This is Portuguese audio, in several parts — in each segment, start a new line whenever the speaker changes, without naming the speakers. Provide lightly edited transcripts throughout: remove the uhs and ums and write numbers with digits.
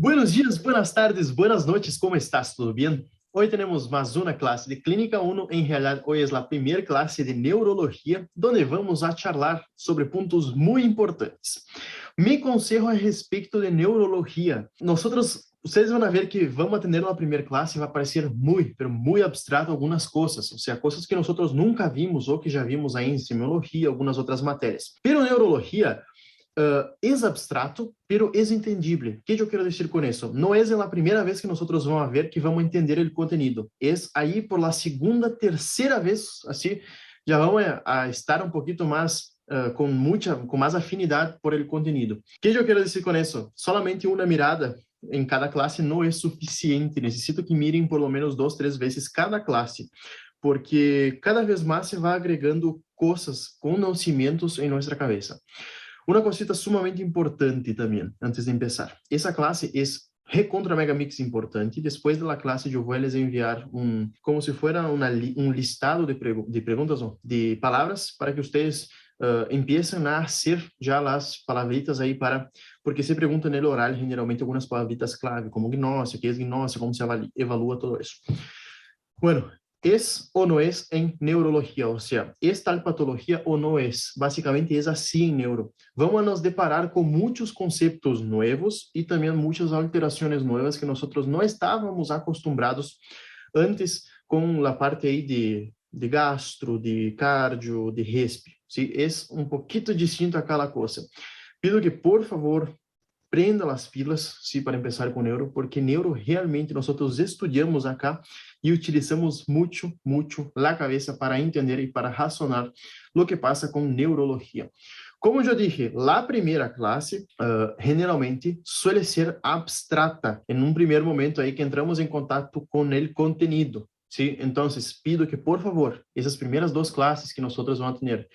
Buenos días, buenas tardes, buenas noches, ¿cómo estás? ¿Todo bien? Hoy tenemos más una clase de Clínica 1. En realidad, hoy es la primera clase de Neurología, donde vamos a charlar sobre puntos muy importantes. Mi consejo es respecto de Neurología. Ustedes van a ver que vamos a tener la primera clase y va a parecer muy, pero muy abstrato algunas cosas, o sea, cosas que nosotros nunca vimos o que ya vimos ahí en Semiología, algunas otras materias. Pero Neurología es abstrato, pero es entendible. O que eu quero dizer com isso? Não é a primeira vez que nós vamos ver que vamos entender o conteúdo. É aí por la segunda, terceira vez, assim, já vamos a estar um pouquinho mais com mais afinidade por el conteúdo. O que eu quero dizer com isso? Solamente uma mirada em cada classe não é suficiente. Necessito que mirem por lo menos 2, 3 vezes cada classe, porque cada vez mais se vai agregando coisas, conhecimentos em nossa cabeça. Uma cosita sumamente importante também, antes de começar. Essa classe é recontra mega mix importante. Depois da classe, eu vou lhes enviar como se fosse listado de perguntas, não, de palavras, para que vocês empiecem a ser já as palavritas aí porque se perguntam no oral, geralmente, algumas palavritas clave, como gnóstico, que é gnóstico, como se evalúa todo isso. Bueno, ¿es o no es en neurología? O sea, ¿es tal patología o no es? Básicamente es así en neuro. Vamos a nos deparar con muchos conceptos nuevos y también muchas alteraciones nuevas que nosotros no estábamos acostumbrados antes con la parte ahí de gastro, de cardio, de respi. ¿Sí? Es un poquito distinto a cada cosa. Pido que, por favor, prenda as pilas, sim, para começar com neuro, porque neuro realmente nós estudamos acá e utilizamos muito a cabeça para entender e para razonar o que passa com neurologia. Como eu disse, a primeira classe generalmente suele ser abstrata em um primeiro momento aí que entramos em contato com o conteúdo. ¿Sí? Entonces, pido que, por favor, essas primeiras 2 classes que nós vamos ter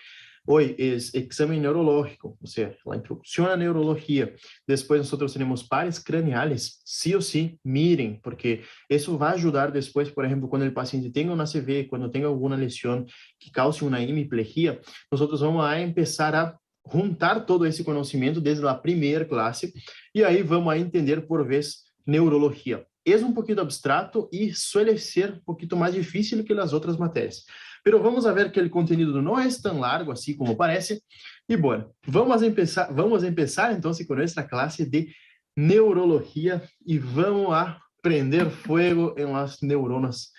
hoy es examen neurológico, o sea, la introducción a neurología. Después nosotros tenemos pares craneales, sí o sí, miren, porque eso va a ayudar después, por ejemplo, cuando el paciente tenga una CV, cuando tenga alguna lesión que cause una hemiplegia, nosotros vamos a empezar a juntar todo esse conhecimento desde a primeira classe e aí vamos a entender por vez neurologia. É um pouquinho abstrato e suele ser um pouquinho mais difícil que as outras matérias. Pero vamos a ver que o conteúdo não é tão largo assim como parece. E bueno, vamos a empezar então com nossa classe de neurologia e vamos a prender fuego em las neuronas,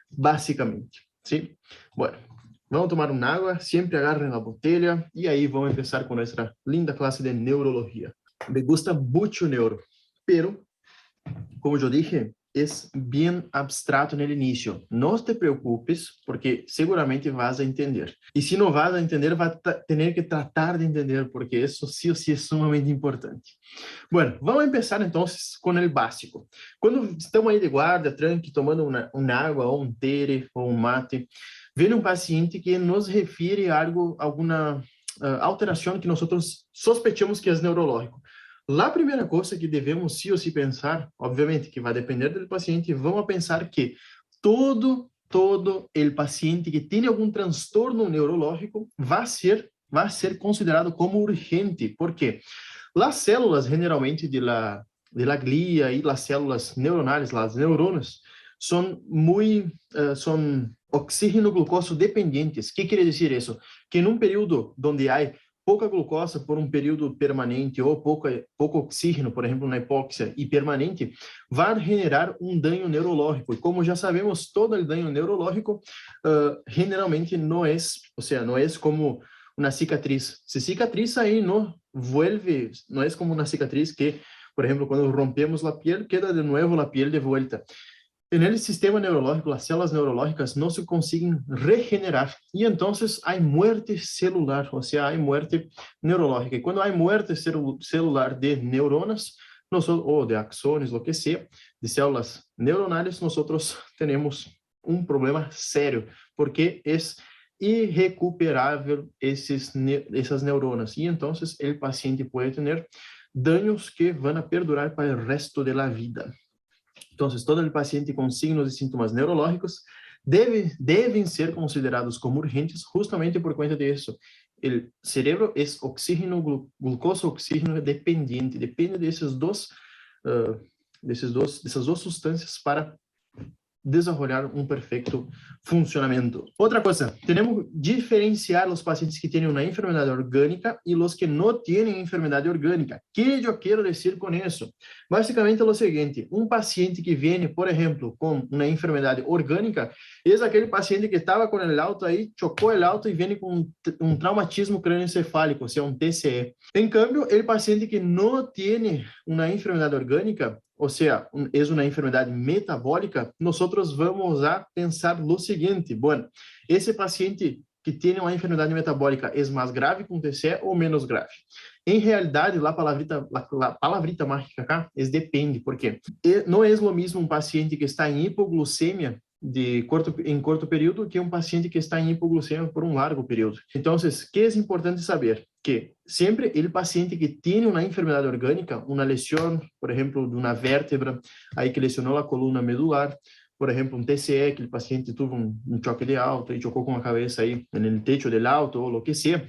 basicamente. ¿Sí? Bueno, vamos tomar uma água, sempre agarrem a botella e aí vamos começar com nossa linda classe de neurologia. Me gusta muito neuro, pero como eu dije, é bem abstrato no início. Não te preocupes, porque seguramente vas a entender. E se não vas a entender, vai ter que tratar de entender, porque isso sim ou sim é sumamente importante. Bueno, vamos começar então com o básico. Quando estamos aí de guarda, tranqui, tomando uma água, ou um tere, ou um mate, vem um paciente que nos refere a alguma alteração que nós sospechamos que é neurológico. A primeira coisa que devemos sim ou sim pensar, obviamente que vai depender do paciente, vamos pensar que todo o paciente que tem algum transtorno neurológico vai ser considerado como urgente. ¿Por quê? As células, generalmente, de la glia e as células neuronais, as neuronas, são oxígeno-glucoso dependentes. O que quer dizer isso? Que em um período onde há pouca glucosa por um período permanente ou pouco oxígeno, por exemplo, na hipóxia e permanente, vai generar um dano neurológico. E como já sabemos, todo o dano neurológico generalmente não é, ou seja, não é como uma cicatriz. Se cicatriza aí não vuelve, não é como uma cicatriz que, por exemplo, quando rompemos a piel, queda de novo a piel de volta. No sistema neurológico, as células neurológicas não se conseguem regenerar e então há muerte celular, ou seja, há muerte neurológica. E quando há muerte celular de neuronas, ou de axones, o que seja, de células neuronais, nós temos um problema sério, porque é irrecuperável essas neuronas. E então o paciente pode ter danos que vão a perdurar para o resto da vida. Então, todo o paciente com signos e sintomas neurológicos devem ser considerados como urgentes justamente por conta disso. O cerebro é oxígeno, glucosa, oxígeno dependiente, depende desses dois dessas duas substâncias para desenvolver um perfeito funcionamento. Outra coisa, temos que diferenciar os pacientes que têm uma enfermidade orgânica e os que não têm enfermidade orgânica. O que eu quero dizer com isso? Basicamente é o seguinte, um paciente que vem, por exemplo, com uma enfermidade orgânica, é aquele paciente que estava com o auto aí, chocou o auto e vem com um traumatismo crânioencefálico, ou seja, um TCE. Em câmbio, o paciente que não tem uma enfermidade orgânica, ou seja, é uma enfermidade metabólica, nós vamos a pensar no seguinte, bueno, esse paciente que tem uma enfermidade metabólica é mais grave com TCE ou menos grave? Em realidade, a palavrita mágica acá é depende, porque não é o mesmo um paciente que está em hipoglucemia em curto período que um paciente que está em hipoglucemia por um largo período. Então, o que é importante saber? Que sempre o paciente que tem uma enfermidade orgânica, uma lesão, por exemplo, de uma vértebra, aí que lesionou a coluna medular, por exemplo, um TCE, que o paciente teve um choque de auto e chocou com a cabeça aí no techo do auto, ou o que seja,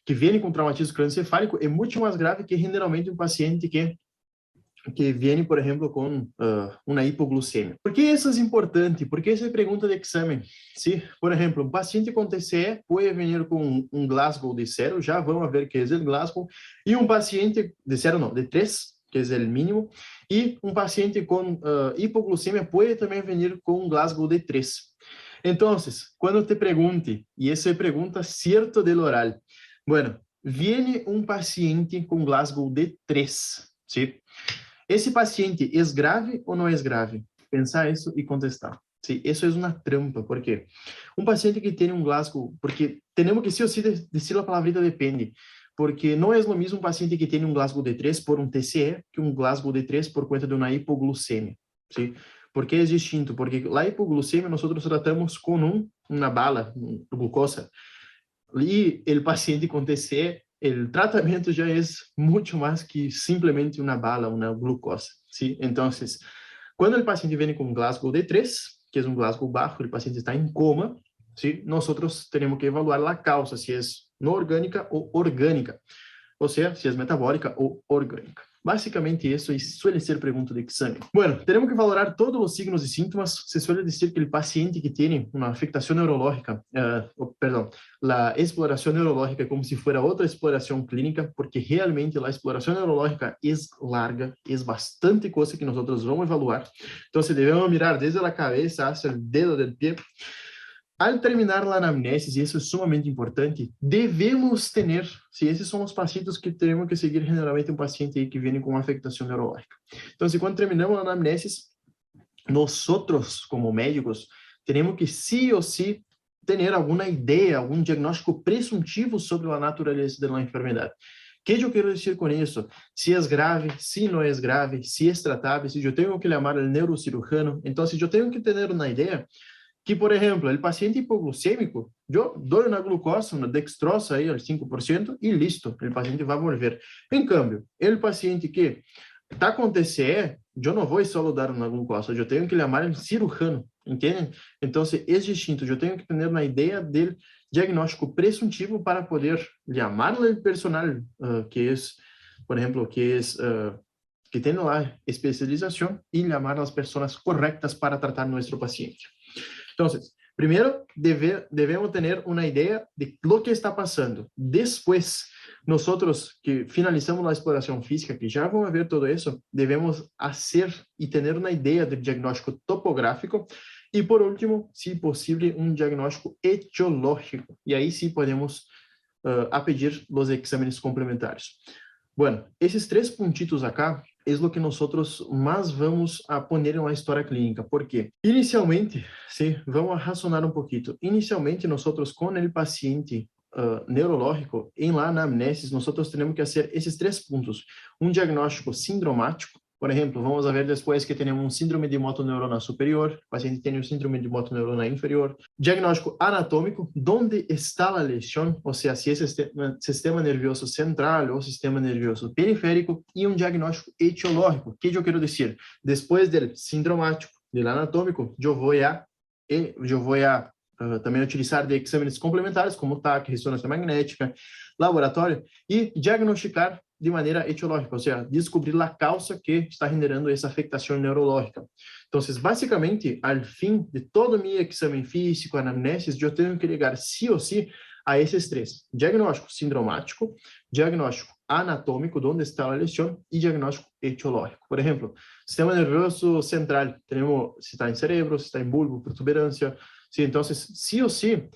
que vem com traumatismo crânioencefálico, é muito mais grave que generalmente um paciente que vem, por exemplo, com uma hipoglucemia. Por que isso é importante? Porque essa é pergunta de exame. Se, por exemplo, um paciente com TCE pode vir com um Glasgow de 0, já vamos ver que é o Glasgow, e um paciente de 0 não, de 3, que é o mínimo, e um paciente com hipoglucemia pode também vir com um Glasgow de 3. Então, quando te pergunte, e essa é pergunta certa del oral, bueno, viene um paciente com Glasgow de 3, ¿sí? Esse paciente é grave ou não é grave? Pensar isso e contestar. Sim, isso é uma trampa, porque um paciente que tem um Glasgow, porque temos que sim ou sim dizer a palavra depende, porque não é o mesmo um paciente que tem um Glasgow de 3 por um TCE que um Glasgow de 3 por conta de uma hipoglucemia, sim? Porque é distinto, porque a hipoglucemia nós tratamos com uma bala, glucosa, e o paciente com TCE o tratamento já é muito mais que simplesmente uma bala, uma glucosa, ¿sí? Então, quando o paciente vem com Glasgow de 3, que é um Glasgow baixo, o paciente está em coma, ¿sí? Nós temos que evaluar a causa, se é não orgânica ou orgânica, ou seja, se é metabólica ou orgânica. Basicamente, isso suele ser pergunta de exame. Bueno, temos que valorar todos os signos e sintomas. Se suele dizer que o paciente que tem uma afectação neurológica, a exploração neurológica é como se fosse outra exploração clínica, porque realmente a exploração neurológica é larga, é bastante coisa que nós vamos evaluar. Então, devemos mirar desde a cabeça até o dedo do pé. Al terminar a anamnese, e isso é sumamente importante, devemos ter, se esses são os pacientes que teremos que seguir generalmente um paciente aí que vem com uma afectação neurológica. Então, quando terminamos a anamnese, nós, como médicos, temos que sim ou sim ter alguma ideia, algum diagnóstico presuntivo sobre a natureza da enfermidade. O que eu quero dizer com isso? Se é grave, se não é grave, se é tratável, se eu tenho que chamar o neurocirurgião. Então, se eu tenho que ter uma ideia, que, por exemplo, o paciente hipoglucêmico, eu dou uma glucosa, uma dextrosa aí, al 5%, e listo, o paciente vai morrer. Em câmbio, o paciente que está com TCE, eu não vou só dar uma glucosa, eu tenho que chamar o cirurgião, entendem? Então, é distinto, eu tenho que ter uma ideia do diagnóstico presuntivo para poder chamar o personal que é, por exemplo, que tem lá especialização e chamar as pessoas corretas para tratar nosso paciente. Então, primeiro, devemos ter uma ideia de lo que está passando. Depois, nós que finalizamos a exploração física, que já vamos ver tudo isso, devemos fazer e ter uma ideia do diagnóstico topográfico e, por último, se possível, um diagnóstico etiológico. E aí sim podemos pedir os exames complementares. Bueno, esses 3 pontitos acá é o que nós mais vamos a poner em uma história clínica. Por quê? Inicialmente, vamos a razonar um pouquinho. Inicialmente, nós com o paciente neurológico, em la anamnese, nós temos que fazer esses 3 pontos. Um diagnóstico sindromático. Por exemplo, vamos ver depois que temos um síndrome de motoneurona superior, o paciente tem um síndrome de motoneurona inferior. Diagnóstico anatômico, onde está a lesão, ou seja, se é sistema nervioso central ou sistema nervioso periférico, e um diagnóstico etiológico. O que eu quero dizer? Depois do sindromático, do anatômico, eu vou também utilizar de exames complementares, como TAC, ressonância magnética, laboratório, e diagnosticar de maneira etiológica, ou seja, descobrir a causa que está generando essa afectação neurológica. Então, basicamente, ao fim de todo o meu exame físico, anamnese, eu tenho que ligar sim ou sim a esses três: diagnóstico sindromático, diagnóstico anatômico, onde está a lesão, e diagnóstico etiológico. Por exemplo, sistema nervioso central, temos se está em cerebro, se está em bulbo, protuberância. Sí, entonces, sí o sí,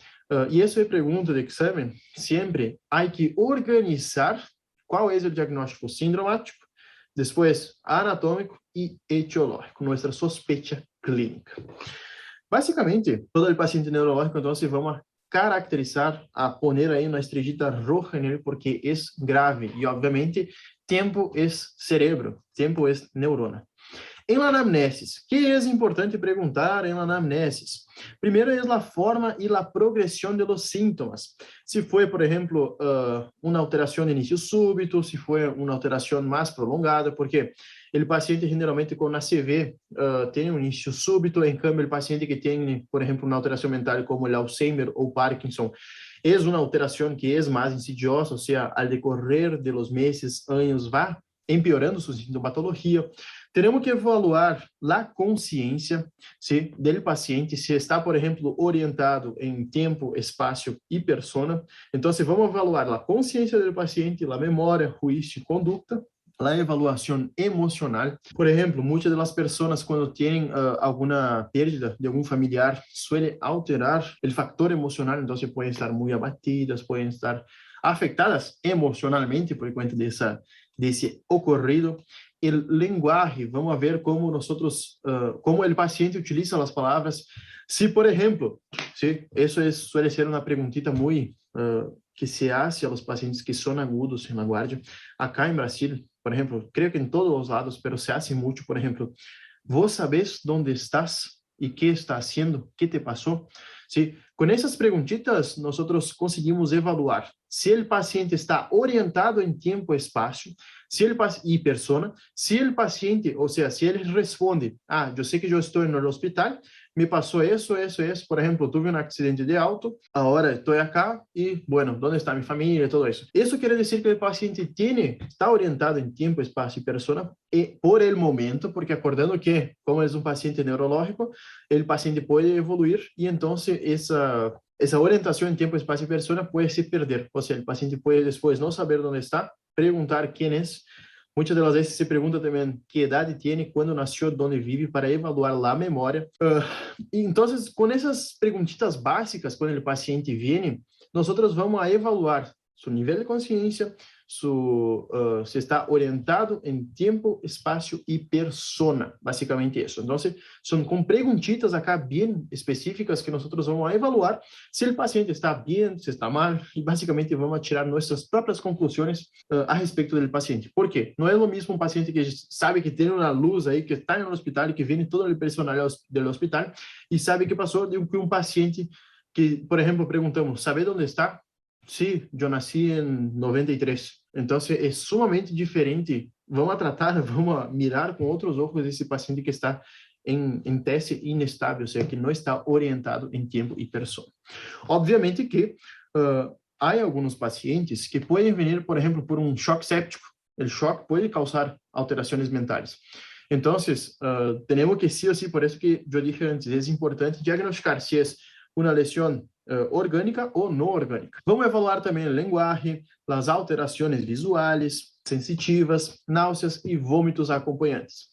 y eso es pregunta de examen, siempre hay que organizar cuál es el diagnóstico sindromático, después anatómico y etiológico, nuestra sospecha clínica. Básicamente, todo el paciente neurológico, entonces, vamos a caracterizar, a poner aí uma estrellita roja nele, porque é grave, e obviamente, tempo é cerebro, tempo é neurona. Em anamnesis, que é importante perguntar em anamnesis? Primeiro é a forma e a progressão de los síntomas. Se foi, por exemplo, uma alteração de início súbito, se foi uma alteração mais prolongada, porque o paciente geralmente com ACV tem um início súbito, em cambio, o paciente que tem, por exemplo, uma alteração mental como o Alzheimer ou Parkinson, é uma alteração que é mais insidiosa, ou seja, ao decorrer de los meses, anos, vai empeorando sua sintomatologia. Teremos que evaluar a consciência do paciente, se está, por exemplo, orientado em tempo, espaço e persona. Então, vamos evaluar a consciência do paciente, a memória, juízo e conduta, a avaliação emocional. Por exemplo, muitas das pessoas, quando têm alguma perda de algum familiar, suele alterar o fator emocional, então podem estar muito abatidas, podem estar afetadas emocionalmente por conta desse ocorrido. O lenguaje, vamos ver como como o paciente utiliza as palavras. Se, por exemplo, isso suele ser uma perguntita muito que se hace a los pacientes que são agudos em la guardia. Acá em Brasil, por exemplo, creio que em todos os lados, pero se hace muito, por exemplo, ¿vos sabés dónde estás e que está haciendo? ¿Qué te passou? Sí, com essas perguntitas, nós conseguimos evaluar se o paciente está orientado em tempo e espaço, e persona, se o paciente, ou seja, se ele responde, eu sei que eu estou no hospital, me passou isso, por exemplo, tive um acidente de auto, agora estou aqui e, bueno, onde está minha família, todo isso. Isso quer dizer que o paciente está orientado em tempo, espaço e persona, e por el momento, porque acordando que, como é um paciente neurológico, o paciente pode evoluir e então essa orientação em tempo, espaço e persona pode se perder. Ou seja, o paciente pode depois não saber onde está, perguntar quem é. Muitas das vezes se pergunta também que idade tem, quando nasceu, onde vive, para evaluar a memória. Então, com essas perguntitas básicas, quando o paciente vem, nós vamos a evaluar seu nível de consciência, se está orientado em tempo, espaço e persona, basicamente isso. Então, são com perguntitas acá bem específicas que nós vamos a evaluar se o paciente está bem, se está mal, e basicamente vamos a tirar nossas próprias conclusões a respeito do paciente. Por quê? Não é o mesmo um paciente que sabe que tem uma luz aí, que está no hospital e que vem todo o personal do hospital e sabe que passou, do que um paciente que, por exemplo, perguntamos, sabe onde está? Sim, eu nasci em 93. Então, é sumamente diferente. Vamos mirar com outros olhos esse paciente que está em teste inestável, ou seja, que não está orientado em tempo e persona. Obviamente que há alguns pacientes que podem vir, por exemplo, por um choque séptico. O choque pode causar alterações mentais. Então, temos que sim ou sim, por isso que eu disse antes, é importante diagnosticar se é uma lesão orgânica ou não orgânica. Vamos evaluar também a linguagem, as alterações visuais, sensitivas, náuseas e vômitos acompanhantes.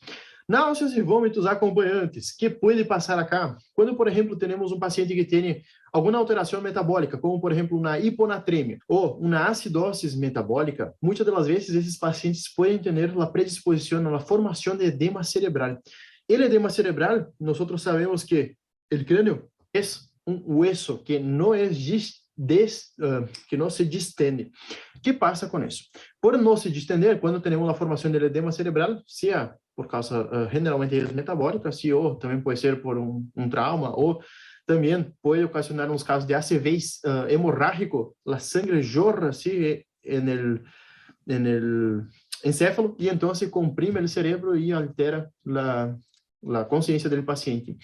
Náuseas e vômitos acompanhantes, que pode passar acá quando, por exemplo, temos um paciente que tem alguma alteração metabólica, como, por exemplo, uma hiponatremia ou uma acidose metabólica. Muitas das vezes, esses pacientes podem ter a predisposição à formação de edema cerebral. O edema cerebral, nós sabemos que o crânio é um hueso que não que não se distende. O que passa com isso? Por não se distender, quando temos a formação de edema cerebral, seja por causa generalmente metabólica, se ou também pode ser por um trauma, ou também pode ocasionar uns casos de ACV hemorrágico, a sangue jorra assim no encéfalo e então se comprime o cérebro e altera a consciência do paciente.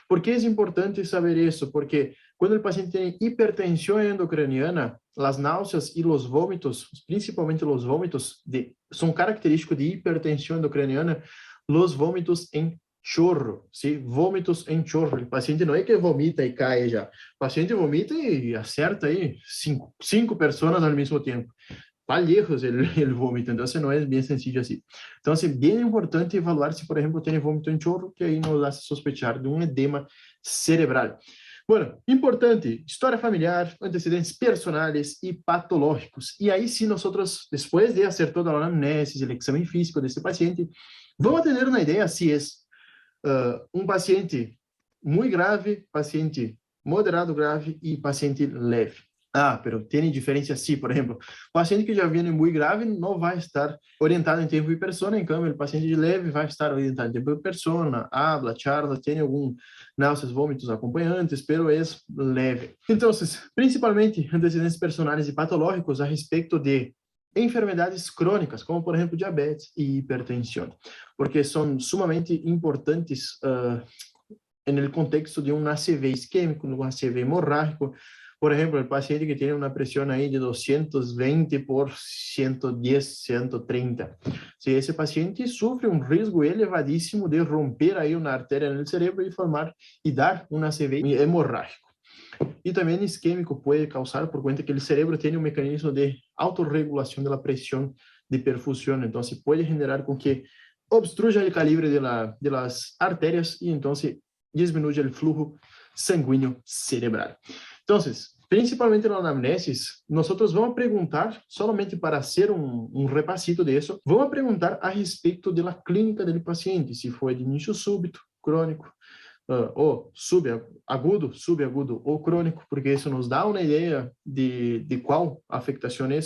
Por que é importante saber isso? Porque Cuando el paciente tiene hipertensión endocraniana, las náuseas y los vómitos, principalmente los vómitos, son característicos de hipertensión endocraniana, los vómitos en chorro, ¿sí? Vómitos en chorro. El paciente no es que vomita y cae ya. El paciente vomita y acerta ahí cinco personas al mismo tiempo. Va lejos el vómito, entonces no es bien sencillo así. Entonces, bien importante evaluar si, por ejemplo, tiene vómito en chorro, que ahí nos hace sospechar de un edema cerebral. Bueno, importante, historia familiar, antecedentes personales y patológicos. Y ahí sí nosotros, después de hacer toda la anamnesis, el examen físico de este paciente, vamos a tener una idea si es un paciente muy grave, paciente moderado grave y paciente leve. Ah, pero tem diferença sim. Por exemplo, o paciente que já viene muito grave não vai estar orientado em tempo de persona, em cambio, o paciente de leve vai estar orientado em tempo de persona, habla, charla, tem algum náuseas, vômitos acompanhantes, pero é leve. Então, principalmente antecedentes personais e patológicos a respeito de enfermedades crônicas, como por exemplo diabetes e hipertensão, porque são sumamente importantes no contexto de um ACV isquêmico, um ACV hemorrágico. Por ejemplo, el paciente que tiene una presión ahí de 220 por 110, 130. Si ese paciente sufre un riesgo elevadísimo de romper ahí una arteria en el cerebro y formar y dar un ACV hemorrágico. Y también isquémico puede causar por cuenta que el cerebro tiene un mecanismo de autorregulación de la presión de perfusión. Entonces puede generar con que obstruya el calibre de las arterias y entonces disminuye el flujo sanguíneo cerebral. Entonces, principalmente na anamnesis, nosotros vamos a preguntar, solamente para hacer un repasito de eso, vamos a preguntar a respeito de la clínica del paciente, si fue de inicio súbito, crônico, ou subagudo, subagudo ou crônico, porque isso nos dá uma ideia de qual afectação é.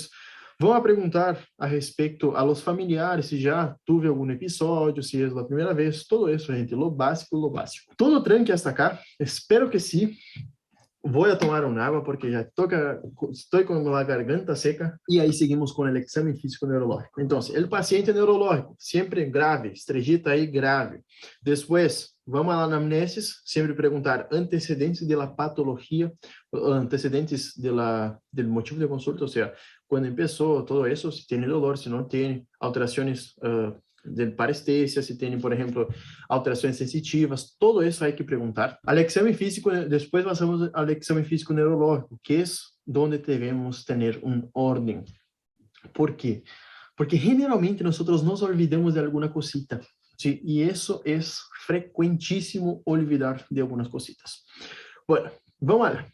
Vamos a perguntar a respeito a los familiares, se já tive algum episódio, se é a primeira vez, todo isso, gente, lo básico, lo básico. Tudo tranqui hasta acá? Espero que sim. Voy a tomar un agua porque ya estoy con la garganta seca y ahí seguimos con el examen físico neurológico. Entonces, el paciente neurológico, siempre grave, estrellita ahí grave. Después, vamos a la anamnesis, siempre preguntar antecedentes de la patología, antecedentes del motivo de consulta, o sea, cuando empezó todo eso, si tiene dolor, si no tiene, alteraciones de parestesia, se tem, por exemplo, alterações sensitivas, todo isso hay que perguntar. Al exame físico, depois passamos ao exame físico neurológico, que é onde devemos ter ordem. ¿Por quê? Porque generalmente nós nos olvidamos de alguma cosita, ¿sí? E isso é frequentíssimo olvidar de algumas cositas. Bueno, vamos lá.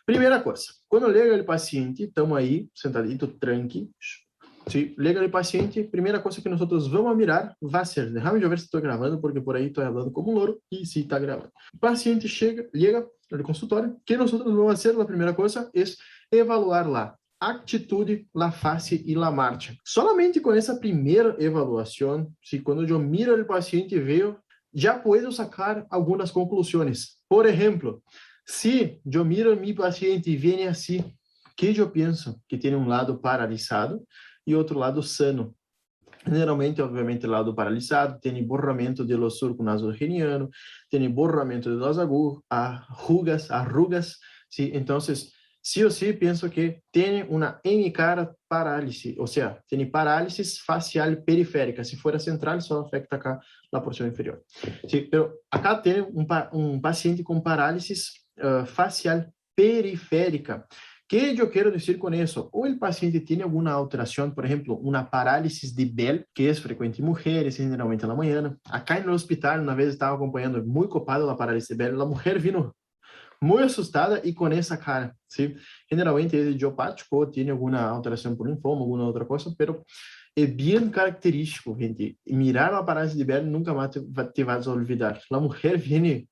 Primeira coisa, quando chega o paciente, estamos aí, sentadito, tranqui, sí, llega el paciente, primera cosa que nosotros vamos a mirar va a ser, déjame yo ver si estoy grabando, porque por ahí estoy hablando como un loro, y sí está grabando. El paciente llega al consultorio, que nosotros vamos a hacer, la primera cosa es evaluar la actitud, la face y la marcha. Solamente con esa primera evaluación, si cuando yo miro al paciente veo, ya puedo sacar algunas conclusiones. Por ejemplo, si yo miro a mi paciente y viene así, que yo pienso que tiene un lado paralisado, e outro lado sano. Geralmente, obviamente, o lado paralisado tem borramento do surco nasogeniano, tem borramento de las arrugas, ¿sí? Então, sí o sí, penso que tem uma hemicara parálise, ou seja, tem parálisis facial periférica. Se for a central, só afeta acá a porção inferior. Sí, pero acá tem um paciente com parálisis facial periférica. ¿Qué yo quiero decir con eso? O el paciente tiene alguna alteración, por ejemplo, una parálisis de Bell, que es frecuente en mujeres, generalmente en la mañana. Acá en el hospital, una vez estaba acompañando, muy copado la parálisis de Bell, la mujer vino muy asustada y con esa cara, ¿sí? Generalmente es idiopático o tiene alguna alteración por linfoma, alguna otra cosa, pero es bien característico, gente. Mirar la parálisis de Bell nunca más te vas a olvidar. La mujer viene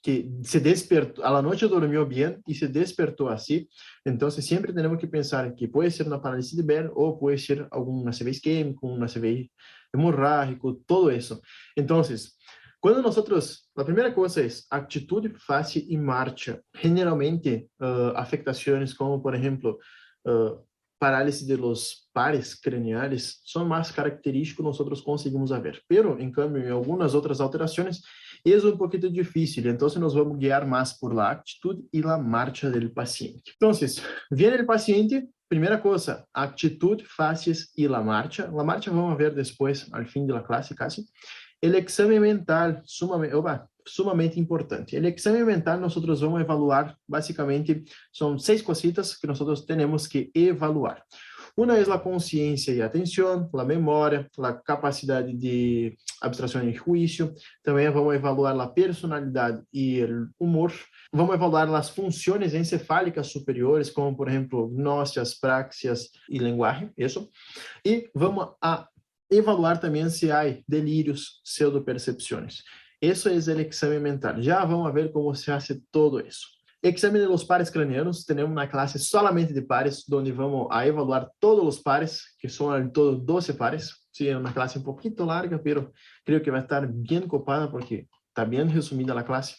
que se despertou, a la noche dormiu bem e se despertou assim, então sempre temos que pensar que pode ser uma paralisia de Bell ou pode ser algum ACV isquêmico, um ACV hemorrágico, todo isso. Então, quando nós, a primeira coisa é atitude, face e marcha. Generalmente, afectações como, por exemplo, parálise de los pares craniales são mais característicos, nós conseguimos ver. Pero, em cambio, em algumas outras alterações, es un poquito difícil, entonces nos vamos a guiar más por la actitud y la marcha del paciente. Entonces, viene el paciente, primera cosa, actitud, fases y la marcha. La marcha vamos a ver después, al fin de la clase casi. El examen mental, sumamente importante. El examen mental nosotros vamos a evaluar, básicamente, son 6 cositas que nosotros tenemos que evaluar. Una es la conciencia y atención, la memoria, la capacidad de abstracción y juicio. También vamos a evaluar la personalidad y el humor. Vamos a evaluar las funciones encefálicas superiores, como por ejemplo, gnóstias, praxias y lenguaje, eso. Y vamos a evaluar también si hay delirios, pseudopercepciones. Eso es el examen mental. Ya vamos a ver cómo se hace todo eso. Exame de los pares cranianos, tenemos una clase solamente de pares, donde vamos a evaluar todos los pares, que son en todo 12 pares. Sí, es una clase un poquito larga, pero creo que va a estar bien copada porque está bien resumida la clase,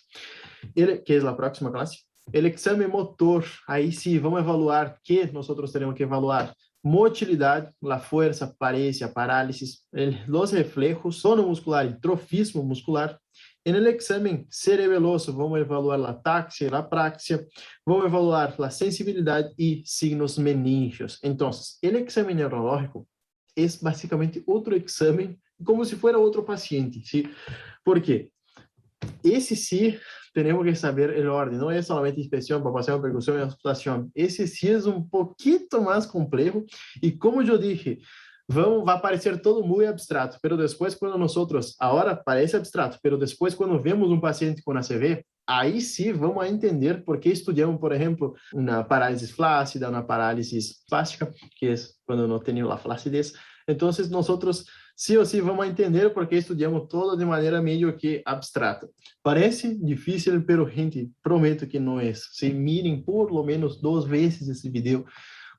que es la próxima clase. El exame motor, ahí sí, vamos a evaluar qué nosotros tenemos que evaluar. Motilidad, la fuerza, parecia, parálisis, los reflejos, tono muscular y trofismo muscular. En el examen cerebeloso vamos a evaluar la ataxia y la praxia, vamos a evaluar la sensibilidad y signos meníngeos. Entonces, el examen neurológico es básicamente otro examen, como si fuera otro paciente, ¿sí? ¿Por qué? Ese sí tenemos que saber el orden, no es solamente inspección, palpación, percusión y auscultación. Ese sí es un poquito más complejo y como yo dije, va a parecer todo muy abstrato, pero después cuando nosotros, ahora parece abstrato, pero después cuando vemos un paciente con ACV, aí sí vamos a entender por qué estudiamos, por ejemplo, una parálisis flácida, una parálisis plástica, que es cuando no tenemos la flacidez. Entonces nosotros sí o sí vamos a entender por qué estudiamos todo de manera medio que abstrata. Parece difícil, pero gente, prometo que no es. ¿Sí? Miren por lo menos 2 veces esse video,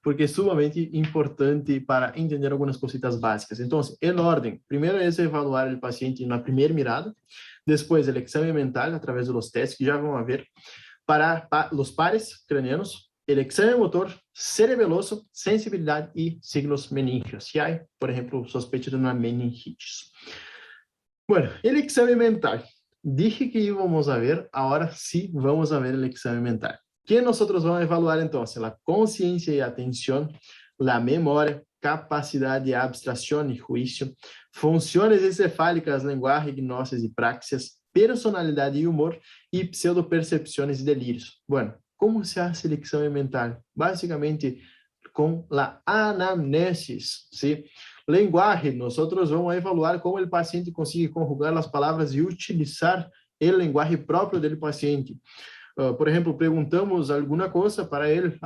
porque es sumamente importante para entender algunas cositas básicas. Entonces, el orden, primero es evaluar el paciente en la primera mirada, después el examen mental a través de los tests que ya vamos a ver, para los pares cranianos, el examen motor, cerebeloso, sensibilidad y signos meníngeos. Si hay, por ejemplo, sospecha de una meningitis. Bueno, el examen mental. Dije que íbamos a ver, ahora sí vamos a ver el examen mental. ¿Qué nosotros vamos a evaluar entonces? La conciencia y atención, la memoria, capacidad de abstracción y juicio, funciones encefálicas, lenguaje, gnoses y praxias, personalidad y humor y pseudopercepciones y delirios. Bueno, ¿cómo se hace el examen mental? Básicamente con la anamnesis, ¿sí? Lenguaje, nosotros vamos a evaluar como el paciente consigue conjugar las palabras y utilizar el lenguaje propio del paciente. Por ejemplo, preguntamos alguna cosa para él,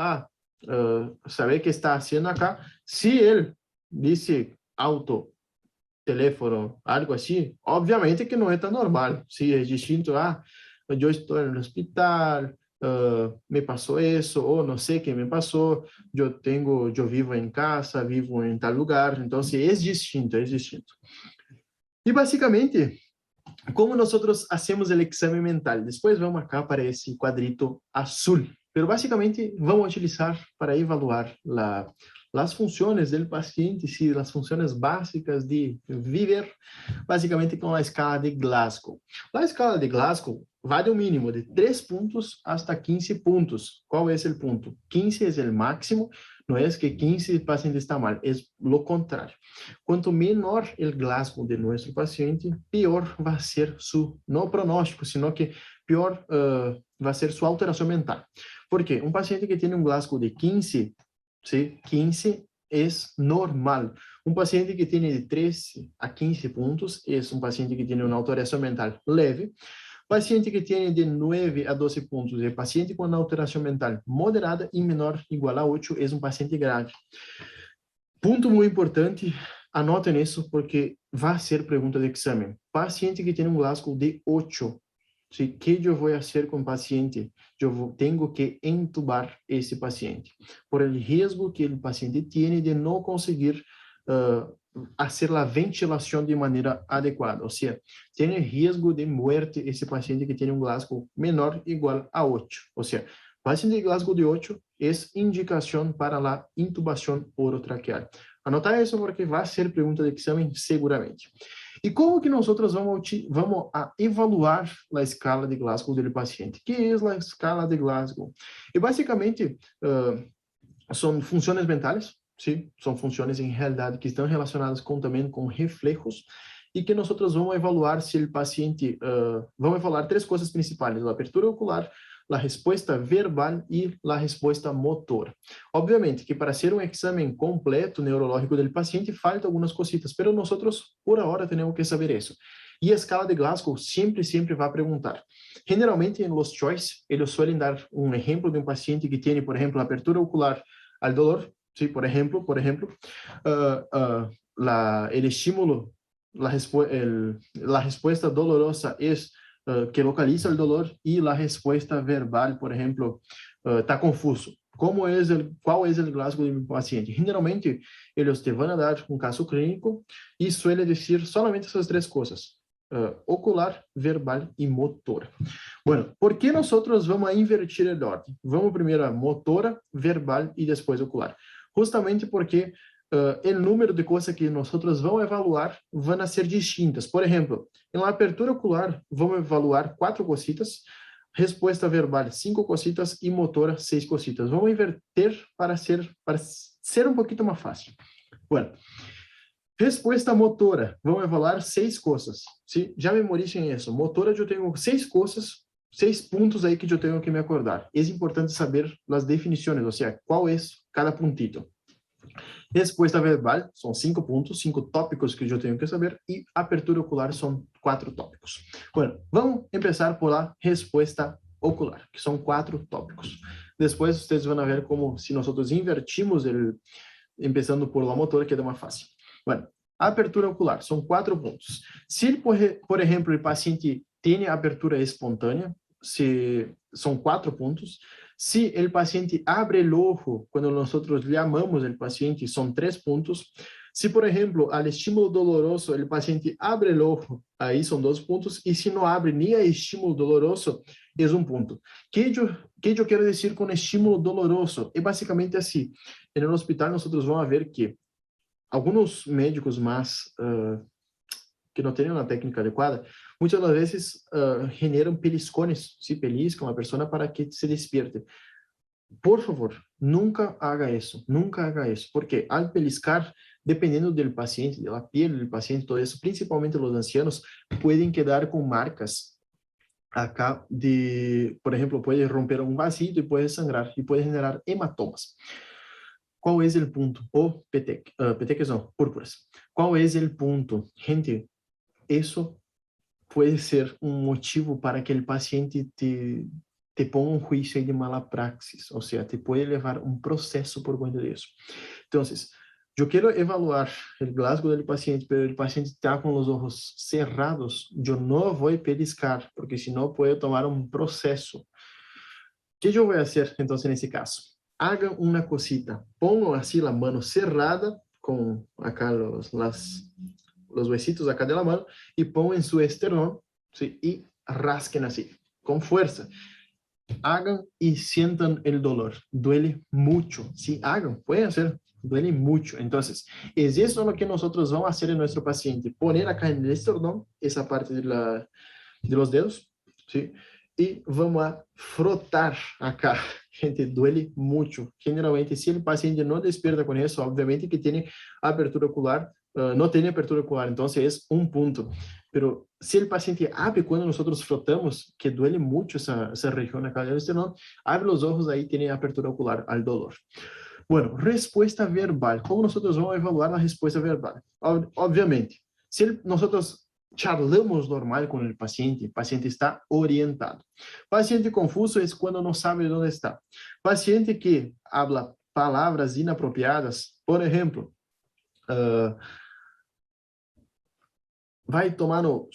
saber qué está haciendo acá. Si él dice auto, teléfono, algo así, obviamente que no está normal. Si es distinto, yo estoy en el hospital, me pasó eso, o no sé qué me pasó, yo vivo en casa, vivo en tal lugar, entonces es distinto, es distinto. Y básicamente, como nosotros hacemos el examen mental? Después vamos acá para ese cuadrito azul, pero básicamente vamos a utilizar para evaluar las funciones del paciente, sí, las funciones básicas de vivir, básicamente con la escala de Glasgow. La escala de Glasgow va de un mínimo de 3 puntos hasta 15 puntos. ¿Cuál es el punto? 15 es el máximo, no es que 15 el paciente está mal, es lo contrario. Cuanto menor el Glasgow de nuestro paciente, peor va a ser su, no pronóstico, sino que peor va a ser su alteración mental. ¿Por qué? Un paciente que tiene un Glasgow de 15, ¿sí? 15 es normal. Un paciente que tiene de 13 a 15 puntos es un paciente que tiene una alteración mental leve. Paciente que tiene de 9 a 12 puntos é paciente com alteração mental moderada e menor igual a 8 é um paciente grave. Ponto muito importante, anotem isso porque vai ser pergunta de exame. Paciente que tem um Glasgow de 8, ¿sí? ¿Qué yo voy a hacer con paciente? Tengo que entubar ese paciente por el riesgo que el paciente tiene de no conseguir hacer la ventilación de manera adecuada. O sea, tiene riesgo de muerte ese paciente que tiene un Glasgow menor igual a 8. O sea, paciente de Glasgow de 8 es indicación para la intubación orotraqueal. Anotar eso porque va a ser pregunta de examen seguramente. E como que nós vamos a evaluar a escala de Glasgow do paciente? Que é a escala de Glasgow? E basicamente são funções mentais, sim, são funções em realidade que estão relacionadas também com reflejos e que nós vamos evaluar se o paciente, vamos evaluar três coisas principais: a abertura ocular, a resposta verbal e a resposta motora. Obviamente que para ser um exame completo neurológico do paciente falta algumas cositas, mas nós por ahora temos que saber isso. E a escala de Glasgow sempre vai perguntar. Generalmente, em los choice, eles suelen dar um exemplo de um paciente que tem, por exemplo, abertura ocular al dolor, sí, por ejemplo, el estímulo, la respuesta dolorosa es que localiza el dolor y la respuesta verbal, por ejemplo, está confuso. Qual é o Glasgow do paciente? Generalmente, eles te vão dar um caso clínico e suele dizer somente essas três coisas: ocular, verbal e motor. Bueno, ¿por qué nosotros vamos a invertir el orden? Vamos primero a motora, verbal y después ocular. Justamente porque el número de cosas que nosotros vamos a evaluar van a ser distintas. Por ejemplo, en la apertura ocular vamos a evaluar 4 cositas, respuesta verbal 5 cositas y motora 6 cositas. Vamos a inverter para ser un poquito más fácil. Bueno, resposta motora, vamos evaluar 6 coisas. ¿Sí? Já memoricem isso. Motora, eu tenho 6 coisas, 6 pontos aí que eu tenho que me acordar. É importante saber as definições, ou seja, qual é cada puntito. Resposta verbal, são 5 pontos, 5 tópicos que eu tenho que saber, e apertura ocular são 4 tópicos. Bueno, vamos começar por a resposta ocular, que são 4 tópicos. Depois, vocês vão ver como, se nós invertimos, começando por la motora, queda mais fácil. Bueno, apertura ocular, são 4 pontos. Se, por exemplo, o paciente tem abertura espontânea, são 4 pontos. Se o paciente abre o ojo, quando nós chamamos o paciente, são 3 pontos. Se, por exemplo, ao estímulo doloroso, o paciente abre o ojo, aí são 2 pontos. E se não abre nem a estímulo doloroso, é 1 ponto. O que eu quero dizer com estímulo doloroso? É basicamente assim. No hospital, nós vamos ver que alguns médicos que não têm uma técnica adequada, muitas das vezes generam peliscones, se peliscam a pessoa para que se despierte. Por favor, nunca haga isso, porque al peliscar, dependendo do paciente, da pele do paciente, todo isso, principalmente os ancianos, podem quedar com marcas acá por exemplo, pode romper um vasito e pode sangrar, e pode generar hematomas. Qual é o ponto? Petecas não, púrpuras. Qual é o ponto? Gente, isso pode ser um motivo para que o paciente te ponga um juízo de mala praxis, ou seja, te pode levar um processo por conta disso. Então, eu quero evaluar o Glasgow do paciente, mas o paciente está com os olhos cerrados, eu não vou peliscar, porque senão pode tomar um processo. O que eu vou fazer, então, nesse caso? Hagan una cosita, pongan así la mano cerrada con acá los huesitos acá de la mano y pongan su esternón, ¿sí? Y rasquen así, con fuerza. Hagan y sientan el dolor. Duele mucho. Sí, hagan, pueden hacer. Duele mucho. Entonces, es eso lo que nosotros vamos a hacer en nuestro paciente. Poner acá en el esternón, esa parte de los dedos, ¿sí? E vamos a frotar acá. Gente, duele muito. Generalmente, se o paciente não desperta com isso, obviamente que tem abertura ocular, não tem abertura ocular, então é 1 ponto. Pero se o paciente abre quando nós frotamos, que duele muito essa região acá do esternón, abre os olhos, aí tem abertura ocular al dolor. Bueno, resposta verbal. Como nós vamos evaluar a resposta verbal? Obviamente, se nós charlamos normal com o paciente está orientado. Paciente confuso é quando não sabe onde está. Paciente que habla palavras inapropriadas, por exemplo, vai tomando,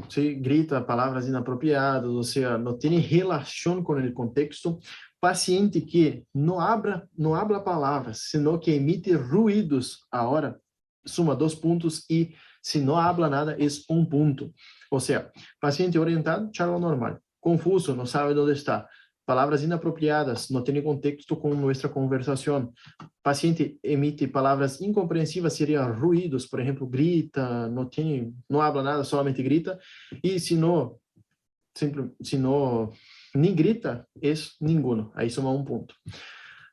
se grita palavras inapropriadas, ou seja, não tem relação com o contexto. Paciente que não habla palavras, senão que emite ruídos a hora, suma 2 pontos e se não habla nada, é 1 ponto. Ou seja, paciente orientado, charla normal. Confuso, não sabe onde está. Palabras inapropriadas, no tiene contexto con nuestra conversación. Paciente emite palabras incompreensivas, serían ruidos, por ejemplo, grita, no habla nada, solamente grita. Y si no, ni grita, es ninguno. Ahí suma un punto.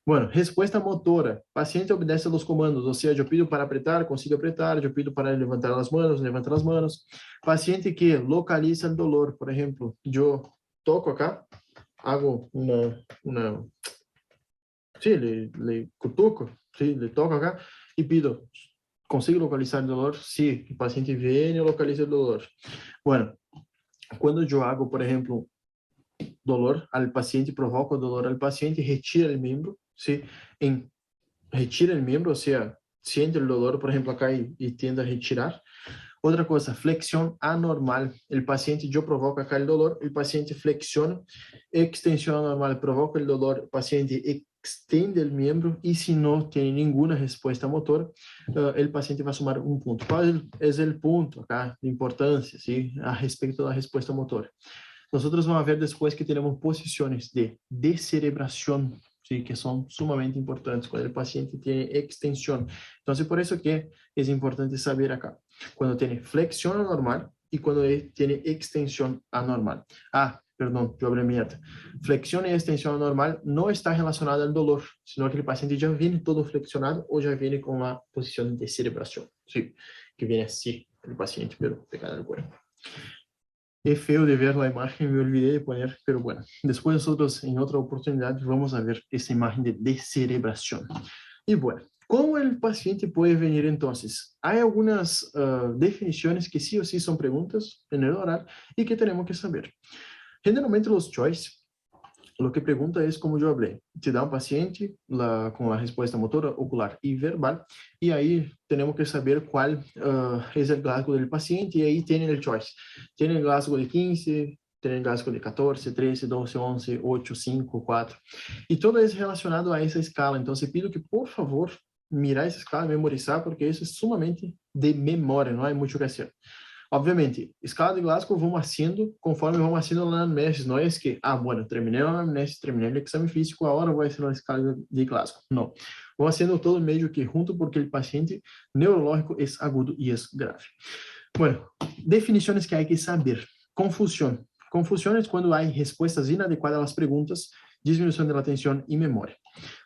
Bueno, respuesta motora. Paciente obedece a los comandos, o sea, yo pido para apretar, consigo apretar, yo pido para levantar las manos, levanta las manos. Paciente que localiza el dolor, por ejemplo, yo toco acá, hago sí, le cutuco, sí, le toco acá y pido, ¿consigo localizar el dolor? Sí, el paciente viene y localiza el dolor. Bueno, cuando yo hago, por ejemplo, dolor al paciente, provoco dolor al paciente, retira el miembro, ¿sí? Retira el miembro, o sea, siente el dolor, por ejemplo, acá y tiende a retirar. Otra cosa, flexión anormal. El paciente, yo provoco acá el dolor, el paciente flexiona, extensión anormal, provoca el dolor, el paciente extiende el miembro y si no tiene ninguna respuesta motora, el paciente va a sumar un punto. ¿Cuál es el punto acá de importancia, ¿sí? A respecto de la respuesta motora? Nosotros vamos a ver después que tenemos posiciones de descerebración, ¿sí? Que son sumamente importantes cuando el paciente tiene extensión. Entonces, por eso que es importante saber acá, cuando tiene flexión anormal y cuando tiene extensión anormal. Ah, perdón, yo hablé mierda. Flexión y extensión anormal no está relacionada al dolor, sino que el paciente ya viene todo flexionado o ya viene con la posición de descerebración, ¿sí? Que viene así el paciente, pero pegado al cuerpo. Es feo de ver la imagen, me olvidé de poner, pero bueno, después nosotros en otra oportunidad vamos a ver esta imagen de descerebración. Y bueno, ¿cómo el paciente puede venir entonces? Hay algunas definiciones que sí o sí son preguntas en el oral y que tenemos que saber. Generalmente los choice, lo que pregunta es como yo hablé, te da un paciente con la respuesta motora, ocular y verbal, y ahí tenemos que saber cuál es el Glasgow del paciente, y ahí tienen el choice. Tienen el Glasgow de 15, tienen el Glasgow de 14, 13, 12, 11, 8, 5, 4, y todo es relacionado a esa escala. Entonces pido que por favor mirar esa escala y memorizar, porque eso es sumamente de memoria, no hay mucho que hacer. Obviamente, escala de Glasgow vamos haciendo conforme vamos haciendo la anamnesis. No es que, bueno, terminé la anamnesis, terminé el exame físico, ahora voy a hacer la escala de Glasgow. No. Vamos haciendo todo medio que junto porque el paciente neurológico es agudo y es grave. Bueno, definiciones que hay que saber. Confusión. Confusión es cuando hay respuestas inadecuadas a las preguntas, disminución de la atención y memoria.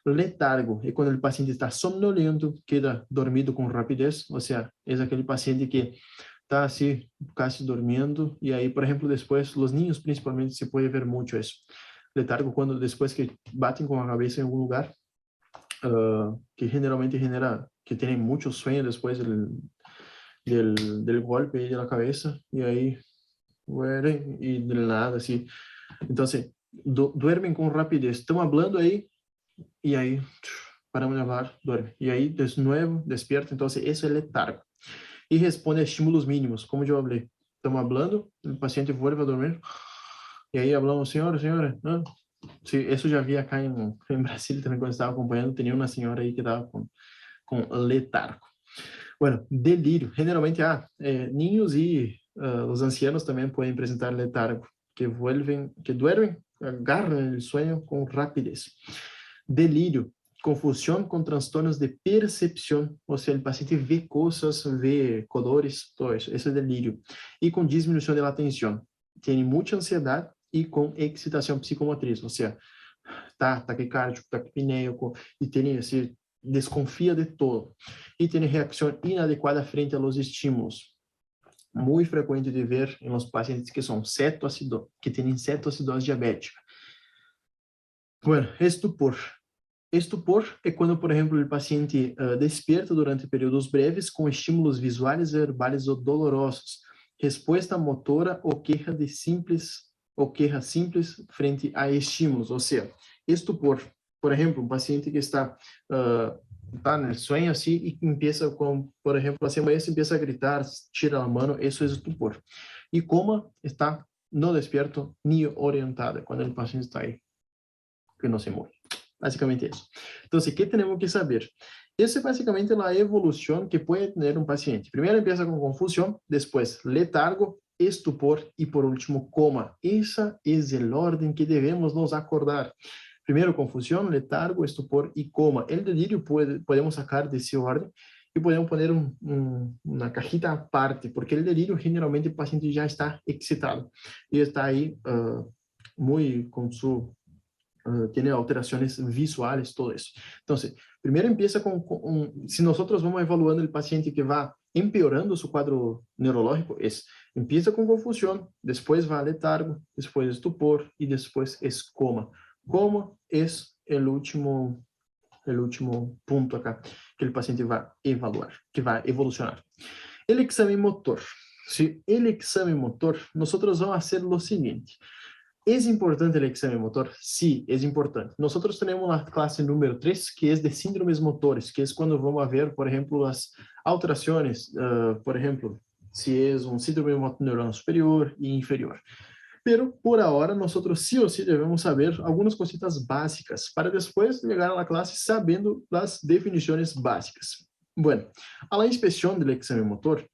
Letargo es cuando el paciente está somnoliento, queda dormido con rapidez, o sea, es aquel paciente que está así, casi durmiendo, y ahí, por ejemplo, después, los niños principalmente se puede ver mucho eso. Letargo cuando después que baten con la cabeza en algún lugar, que generalmente genera, que tienen mucho sueño después del golpe de la cabeza, y ahí mueren y de nada, así. Entonces, duermen con rapidez. Están hablando ahí, y ahí, paramos de hablar, duerme. Y ahí, de nuevo, despierta. Entonces, eso es letargo. Y responde a estímulos mínimos, como yo hablé. Estamos hablando, el paciente vuelve a dormir, y ahí hablamos, señora, ¿no? Sí, eso ya vi acá en Brasil también cuando estaba acompañando, tenía una señora ahí que estaba con letargo. Bueno, delírio. Generalmente, niños y los ancianos también pueden presentar letargo, que duermen, agarran el sueño con rapidez. Delírio. Confusión con trastornos de percepción, o sea, el paciente ve cosas, ve colores, todo eso es delírio. Y con disminución de la atención, tiene mucha ansiedad y con excitación psicomotriz, o sea, está taquicárdico, taquipneico, y tiene así, desconfía de todo. Y tiene reacción inadecuada frente a los estímulos. Muy frecuente de ver en los pacientes que son que tienen cetoacidose diabética. Bueno, estupor. Estupor é quando, por exemplo, o paciente despierta durante períodos breves com estímulos visuais, verbais ou dolorosos, resposta motora ou queja simples frente a estímulos, ou seja, estupor. Por exemplo, um paciente que está no sonho assim e empieza com, por exemplo, assim, amanhã empieza a gritar, tira a mão, isso é estupor. E coma está no despierto ni orientada quando o paciente está aí, que não se mueve. Básicamente eso. Entonces, ¿qué tenemos que saber? Eso es básicamente la evolución que puede tener un paciente. Primero empieza con confusión, después letargo, estupor y por último coma. Ese es el orden que debemos nos acordar. Primero confusión, letargo, estupor y coma. El delirio podemos sacar de ese orden y podemos poner una cajita aparte, porque el delirio generalmente el paciente ya está excitado y está ahí muy con su... tiene alteraciones visuales, todo eso. Entonces, primero empieza si nosotros vamos evaluando el paciente que va empeorando su cuadro neurológico, empieza con confusión, después va a letargo, después estupor y después es coma. Coma es el último punto acá que el paciente va a evaluar, que va a evolucionar. El examen motor. ¿Sí? El examen motor, nosotros vamos a hacer lo siguiente. ¿Es importante el examen motor? Sí, es importante. Nosotros tenemos la clase número 3, que es de síndromes motores, que es cuando vamos a ver, por ejemplo, las alteraciones, por ejemplo, si es un síndrome motoneurona superior e inferior. Pero, por ahora, nosotros sí o sí debemos saber algunas cositas básicas, para después llegar a la clase sabendo las definiciones básicas. Bueno, a la inspección del examen motor,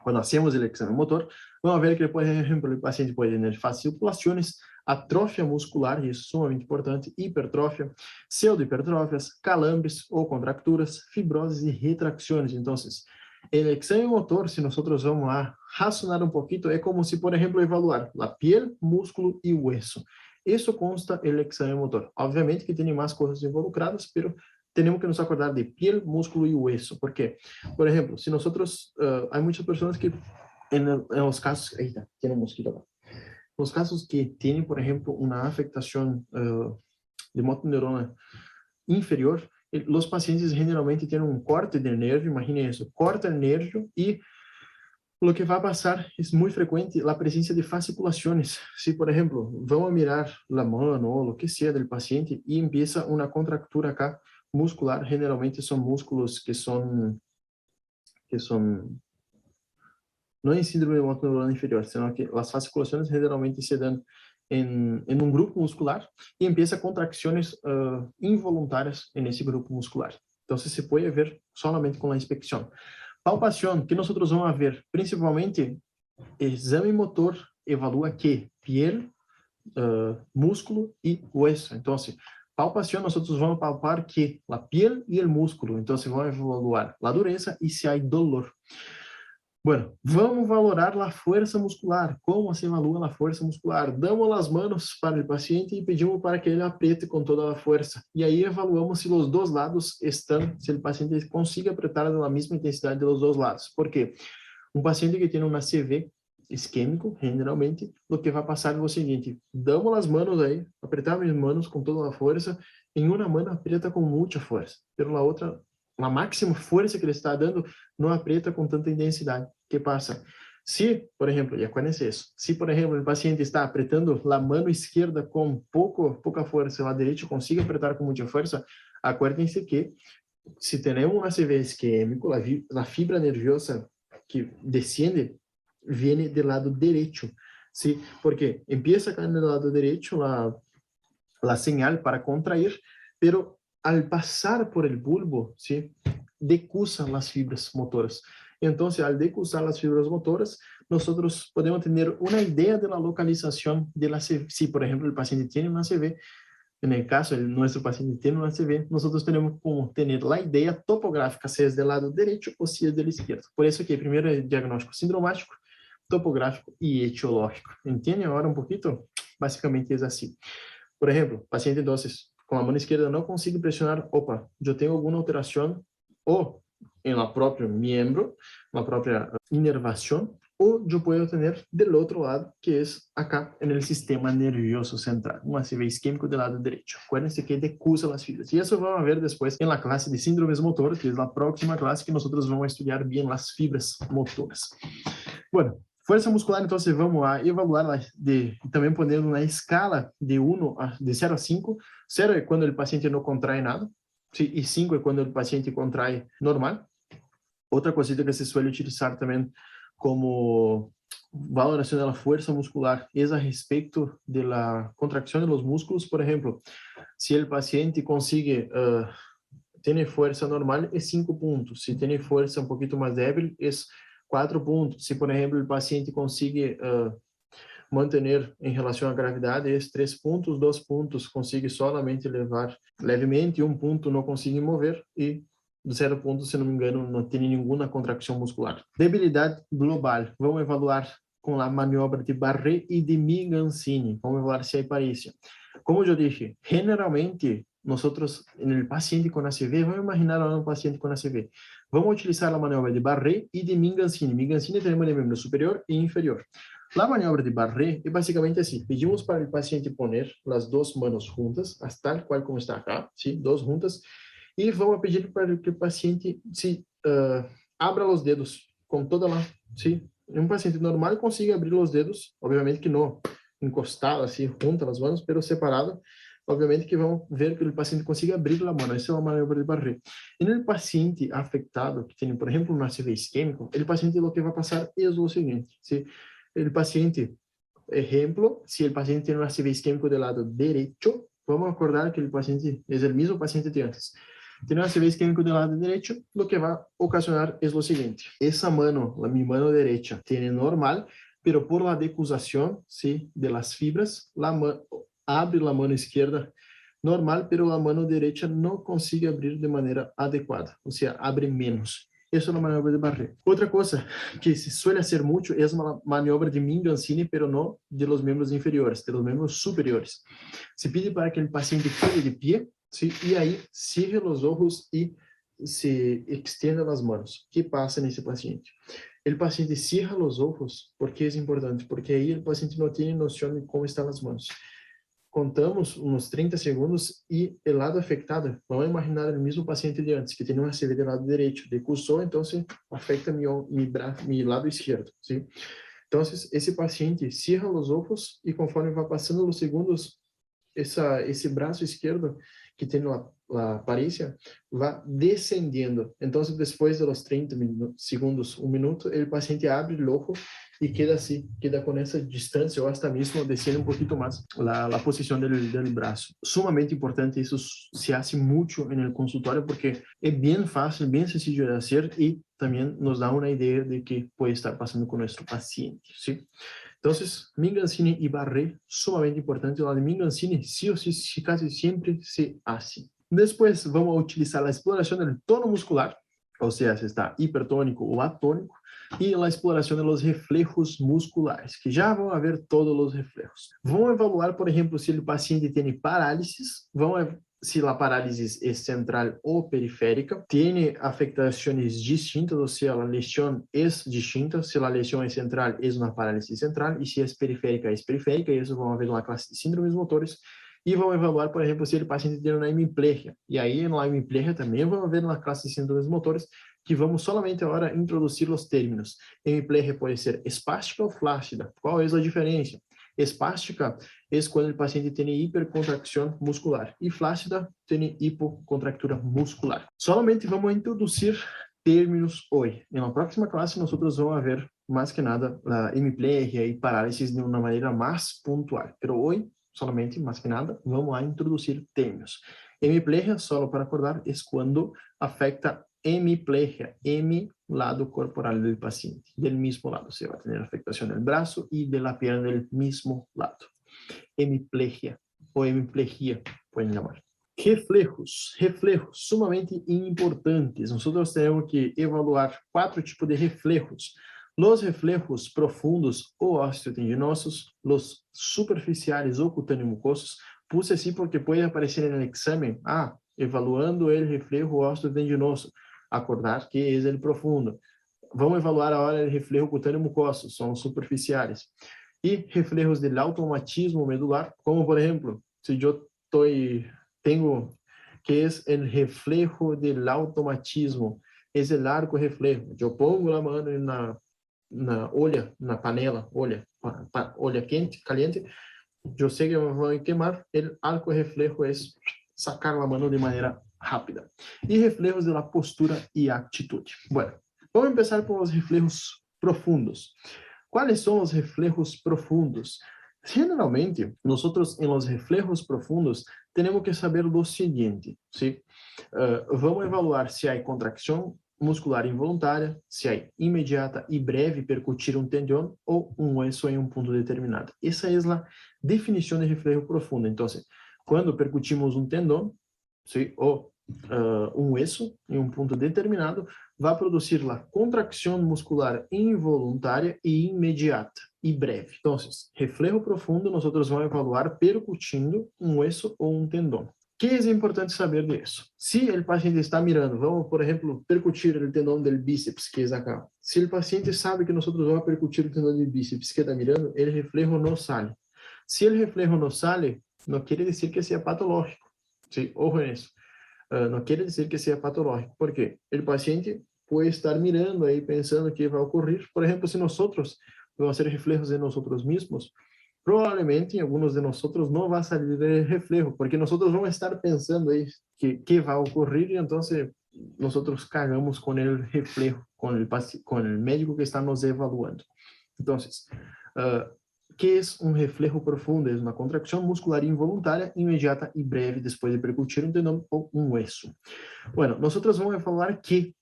cuando hacemos el examen motor, vamos a ver que, por ejemplo, el paciente puede tener fasciculaciones, atrofia muscular, y eso es sumamente importante, hipertrofia, pseudohipertrofias, calambres o contracturas, fibroses y retracciones. Entonces, el examen motor, si nosotros vamos a razonar un poquito, es como si, por ejemplo, evaluar la piel, músculo y hueso. Eso consta el examen motor. Obviamente que tiene más cosas involucradas, pero tenemos que nos acordar de piel, músculo y hueso. ¿Por qué? Por ejemplo, si nosotros, hay muchas personas que en los casos, ahí está, tiene un mosquito acá. Los casos que tienen, por ejemplo, una afectación de motoneurona inferior, los pacientes generalmente tienen un corte del nervio, imaginen eso, corta el nervio y lo que va a pasar es muy frecuente la presencia de fasciculaciones. Si, por ejemplo, vamos a mirar la mano o lo que sea del paciente y empieza una contractura acá muscular, generalmente son músculos que son no en síndrome de motoneurona inferior, sino que las fasciculaciones generalmente se dan en un grupo muscular y empieza contracciones involuntarias en ese grupo muscular. Entonces se puede ver solamente con la inspección. Palpación, que nosotros vamos a ver, principalmente, exame motor evalúa que piel, músculo y hueso. Entonces, palpación, nosotros vamos a palpar que la piel y el músculo. Entonces, vamos a evaluar la dureza y si hay dolor. Bueno, vamos valorar a força muscular. Como se evalua a força muscular? Damos as mãos para o paciente e pedimos para que ele apriete com toda a força. E aí evaluamos se os dois lados estão, se o paciente consiga apretar na mesma intensidade dos dois lados. Por quê? Um paciente que tem uma CV isquêmico, generalmente, o que vai passar é o seguinte: damos as mãos aí, apertamos as mãos com toda a força, em uma mão aprieta com muita força, pela outra a máxima força que ele está dando não aprieta com tanta intensidade. O que passa? Se, por exemplo, e acuérdense isso, se, por exemplo, o paciente está apretando a mão esquerda com pouca força, a direita consiga apertar com muita força, acuérdense que se temos uma CV isquêmico, a fibra nerviosa que desciende viene do lado direito. ¿Sí? Porque empieza cayendo do lado direito la señal para contrair, pero al pasar por el bulbo, ¿sí? Decusan las fibras motoras. Entonces, al decusar las fibras motoras, nosotros podemos tener una idea de la localización de la CV. Si, por ejemplo, el paciente tiene una CV, en el caso, nuestro paciente tiene una CV, nosotros tenemos como tener la idea topográfica, si es del lado derecho o si es del izquierdo. Por eso que primero el diagnóstico sindromático, topográfico y etiológico. ¿Entienden ahora un poquito? Básicamente es así. Por ejemplo, paciente entonces con la mano izquierda no consigue presionar, opa, yo tengo alguna alteración o en la propia miembro, la propia inervación, o yo puedo tener del otro lado, que es acá en el sistema nervioso central, un ACV isquémico del lado derecho. Acuérdense que decusa las fibras. Y eso vamos a ver después en la clase de síndromes motores, que es la próxima clase que nosotros vamos a estudiar bien las fibras motoras. Bueno, força muscular, então, vamos a evaluar também poniendo na escala de 0 a 5. 0 é quando o paciente não contrai nada, ¿sí? E 5 é quando o paciente contrai normal. Outra cosita que se suele utilizar também como valoração da força muscular é a respeito da contracção dos músculos. Por exemplo, se o paciente consigue ter força normal, é 5 pontos. Se tem força um pouquinho mais débil, é 4 puntos. Se, por exemplo, o paciente consegue manter em relação à gravidade esses 3 pontos, 2 pontos consegue solamente levar levemente, 1 ponto não consegue mover e 0 pontos, se não me engano, não tem nenhuma contração muscular. Debilidade global. Vamos avaliar com a maniobra de Barré e de Mingancini. Vamos avaliar se há parícia. Como eu disse, generalmente, nós, no paciente com ACV, vamos imaginar um paciente com ACV. Vamos utilizar a maniobra de Barré e de Mingancini. Mingancini temos o membro superior e inferior. A maniobra de Barré é basicamente assim. Pedimos para o paciente poner as 2 manos juntas, tal qual como está acá, ¿sí? 2 juntas, e vamos pedir para que o paciente abra os dedos com toda lá, ¿sí? Um paciente normal consiga abrir os dedos, obviamente que não encostado assim, junto as manos, pero separado, obviamente que vamos ver que o paciente consiga abrir a mão. Essa é a maniobra de Barré. E no paciente afetado, que tem, por exemplo, um ACV isquêmico, o paciente o que vai passar é o seguinte, ¿sí? El paciente, ejemplo, si el paciente tiene un ACV isquémico del lado derecho, vamos a acordar que el paciente es el mismo paciente de antes. Tiene un ACV isquémico del lado derecho, lo que va a ocasionar es lo siguiente. Esa mano, mi mano derecha, tiene normal, pero por la decusación, ¿sí?, de las fibras, abre la mano izquierda normal, pero la mano derecha no consigue abrir de manera adecuada, o sea, abre menos. Essa é uma maniobra de Barré. Outra coisa que se suele hacer mucho é uma maniobra de Mingancini, pero no de los miembros inferiores, de los miembros superiores. Se pide para que o paciente quede de pie, ¿sí? E aí cierre os olhos e se extienda as mãos. O que passa nesse paciente? O paciente cierra os olhos, porque é importante, porque aí o paciente não tem noção de como estão as mãos. Contamos uns 30 segundos e o lado afetado, vamos imaginar o mesmo paciente de antes, que tem uma ACV do lado direito, decursou, então se afeta meu lado esquerdo, ¿sí? Então, esse paciente cierra os olhos e conforme vai passando os segundos, esse braço esquerdo que tem a aparência vai descendendo. Então, depois dos 30 segundos, 1 minuto, o paciente abre o olho e queda assim, queda com essa distância ou até mesmo descendo um pouquinho mais a posição do braço. Sumamente importante, isso se faz muito no consultório porque é bem fácil, bem sencillo de fazer e também nos dá uma ideia de que pode estar passando com nosso paciente, ¿sí? Então, Mingancini e Barré, sumamente importante. O de Mingancini, sí o sí, casi sempre se hace. Depois, vamos utilizar a exploração do tono muscular, ou seja, se está hipertônico ou atônico, e a exploração dos reflejos musculares, que já vão haver todos os reflejos. Vamos avaliar, por exemplo, se o paciente tem parálisis, se a parálise é central ou periférica, tem afectações distintas, ou seja, a lesão é distinta, se a lesão é central, é uma parálise central, e se é periférica, e isso vamos ver na classe de síndromes motores, e vamos avaliar, por exemplo, se o paciente tem uma hemiplegia, e aí na hemiplegia também vamos ver na classe de síndromes motores, que vamos solamente agora introduzir os términos. Hemiplegia pode ser espástica ou flácida. Qual é a diferença? Espástica é quando o paciente tem hipercontracção muscular e flácida tem hipocontractura muscular. Solamente vamos introduzir términos hoje. Na próxima classe, nós vamos ver mais que nada a hemiplegia e parálise de uma maneira mais pontual. Mas hoje, solamente, mais que nada, vamos a introduzir términos. Hemiplegia, só para acordar, é quando afeta hemiplegia, lado corporal del paciente, del mismo lado. Se va a tener afectación del brazo y de la pierna del mismo lado. Hemiplegia o hemiplegia, pueden llamar. Reflejos, sumamente importantes. Nosotros tenemos que evaluar 4 tipos de reflejos. Los reflejos profundos o osteotendinosos, los superficiales o cutâneo-mucosos. Puse así porque puede aparecer en el examen, evaluando el reflejo osteotendinoso. Acordar que é ele profundo. Vamos evaluar agora o reflejo cutâneo mucoso, são os superficiais. E reflejos de automatismo medular, como por exemplo, se eu tenho que é o reflejo de automatismo, é o arco reflejo. Eu pongo a mão na olha, na panela, olha caliente, eu sei que vou queimar, o arco reflejo é sacar a mão de maneira rápida. E reflejos de la postura e atitude. Bueno, vamos começar por os reflejos profundos. Quais são os reflejos profundos? Generalmente, nós em los reflejos profundos temos que saber o seguinte, ¿sí? Vamos evaluar se há contracção muscular involuntária, se é imediata e breve percutir um tendão ou um hueso em um ponto determinado. Essa é a definição de reflejo profundo. Então, quando percutimos um tendão, ¿sí? ou um hueso em um ponto determinado, vai produzir a contracção muscular involuntária e imediata e breve. Então, reflejo profundo, nós vamos evaluar percutindo um hueso ou um tendão. O que é importante saber disso? Se o paciente está mirando, vamos, por exemplo, percutir o tendão do bíceps, que é acá. Se o paciente sabe que nós vamos percutir o tendão do bíceps que está mirando, o reflejo não sai. Se o reflejo não sai, não quer dizer que seja patológico. ¿Sí? Ojo nisso. Não quer dizer que seja patológico. Por quê? O paciente pode estar mirando aí, pensando que vai ocorrer. Por exemplo, se nós vamos fazer reflejos de nós mesmos, provavelmente alguns de nós não vai sair de reflejo, porque nós vamos estar pensando aí que vai ocorrer e então nós cagamos com o reflejo, com o médico que está nos evaluando. Então, que é um reflejo profundo? É uma contracção muscular involuntária, imediata e breve depois de percutir um tendão ou um hueso. Bueno, nós vamos falar que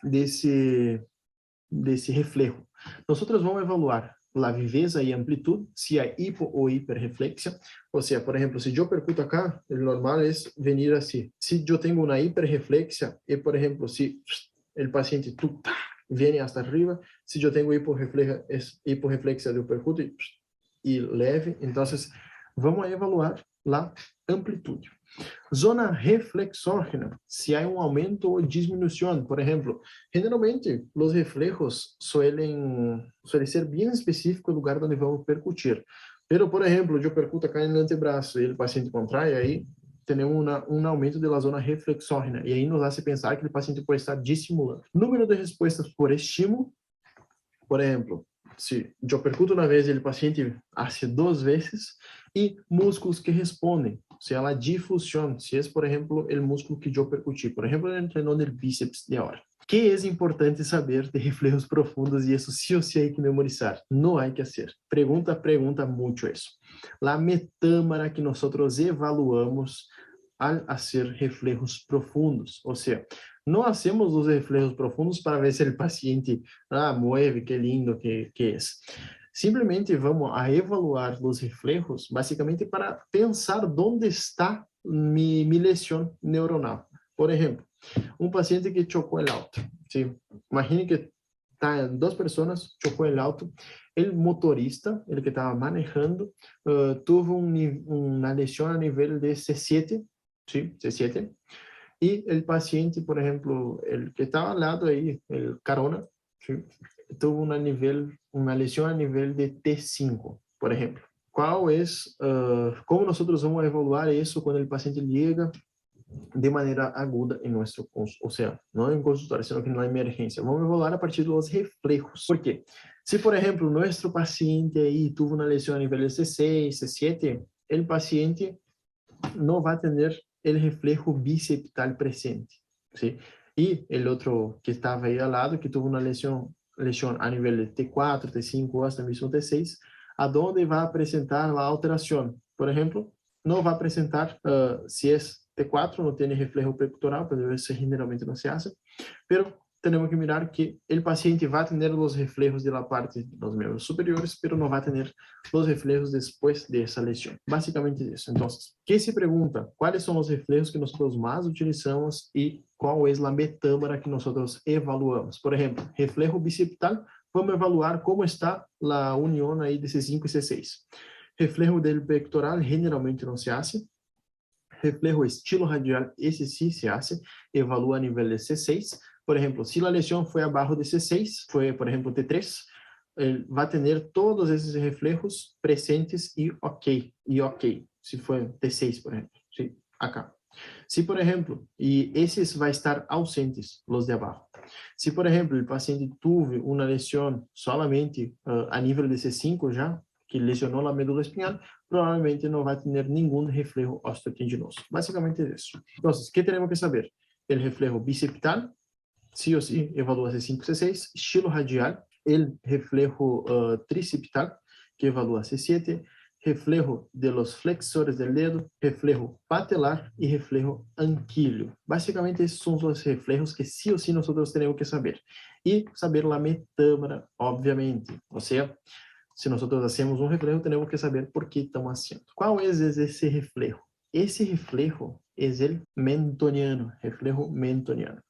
desse reflejo. Nós vamos evaluar a viveza e amplitude, se é hipo ou hiperreflexia. Ou seja, por exemplo, se eu percuto acá, o normal é vir assim. Se eu tenho uma hiperreflexia, e por exemplo, se o paciente vem hasta arriba, se eu tenho hiporreflexia, eu percuto e leve, então vamos evaluar a amplitude. Zona reflexógena, se há um aumento ou diminuição, por exemplo, generalmente os reflejos suelen ser bem específicos do lugar onde vamos percutir. Pero, por exemplo, eu percuto acá no antebraço e o paciente contrai, aí temos um aumento da zona reflexógena, e aí nos hace pensar que o paciente pode estar dissimulando. Número de respostas por estímulo, por exemplo, se eu percuto uma vez e o paciente hace 2 vezes, e músculos que respondem, se ela difusão, se é, por exemplo, o músculo que eu percuti, por exemplo, o tendão do bíceps de ahora. Que é importante saber de reflejos profundos e isso sí ou sí hay que memorizar. Não há que fazer. Pregunta muito isso. A metâmara que nós evaluamos al hacer reflejos profundos, ou seja, não hacemos os reflejos profundos para ver se o paciente mueve, que lindo que é. Simplesmente vamos a evaluar os reflejos, basicamente para pensar onde está mi lesão neuronal. Por exemplo, um paciente que chocou o auto. ¿Sí? Imagine que tá 2 pessoas, chocou o auto. O motorista, ele que estava manejando, teve uma lesão a nível de C7, ¿sí? C7. E o paciente, por exemplo, el que estava ao lado aí, o carona, ¿sí? Teve uma lesão a nível de T5, por exemplo. Qual é, como nós vamos evaluar isso quando o paciente chega de maneira aguda em nosso consultório, ou seja, não em consultório, sino que na emergência. Vamos evaluar a partir dos reflejos. Por quê? Se, por exemplo, nosso paciente aí teve uma lesão a nível de C6, C7, o paciente não vai ter o reflejo biceptal presente, ¿sí? E o outro que estava aí ao lado, que teve uma lesão a nível de T4, T5, hasta mesmo T6, aonde vai apresentar a alteração. Por exemplo, não vai apresentar, se é T4, não tem reflejo pectoral, pero isso generalmente não se hace, pero temos que mirar que o paciente vai ter os reflejos de la parte dos membros superiores, pero não vai ter os reflejos depois dessa lesão. Basicamente isso. Então, que se pergunta, quais são os reflejos que nós mais utilizamos e qual é a metâmara que nós evaluamos? Por exemplo, reflejo biceptal, vamos evaluar como está a união aí de C5 e C6. Reflejo del pectoral generalmente não se hace. Reflejo estilo radial, esse sim se hace, evalua a nível de C6. Por exemplo, se a lesão foi abaixo de C6, foi, por exemplo, T3, vai ter todos esses reflejos presentes e ok. Se foi T6, por exemplo, sim, acá. Se, por exemplo, e esses vai estar ausentes, os de abaixo. Se, por exemplo, o paciente teve uma lesão solamente a nível de C5 já, que lesionou a medula espinhal, provavelmente não vai ter nenhum reflejo osteotendinoso. Basicamente isso. Então, o que temos que saber? O reflejo biceptal, sí ou sí, evalua C5, C6, estilo radial, el reflejo tricipital, que evalua C7, reflejo de los flexores del dedo, reflejo patelar y reflejo anquileo. Básicamente esos son los reflejos que sí o sí nosotros tenemos que saber. Y saber la metámara, obviamente. O sea, si nosotros hacemos un reflejo, tenemos que saber por qué estamos haciendo. ¿Cuál es ese reflejo? Ese reflejo es el mentoniano, reflejo mentoniano.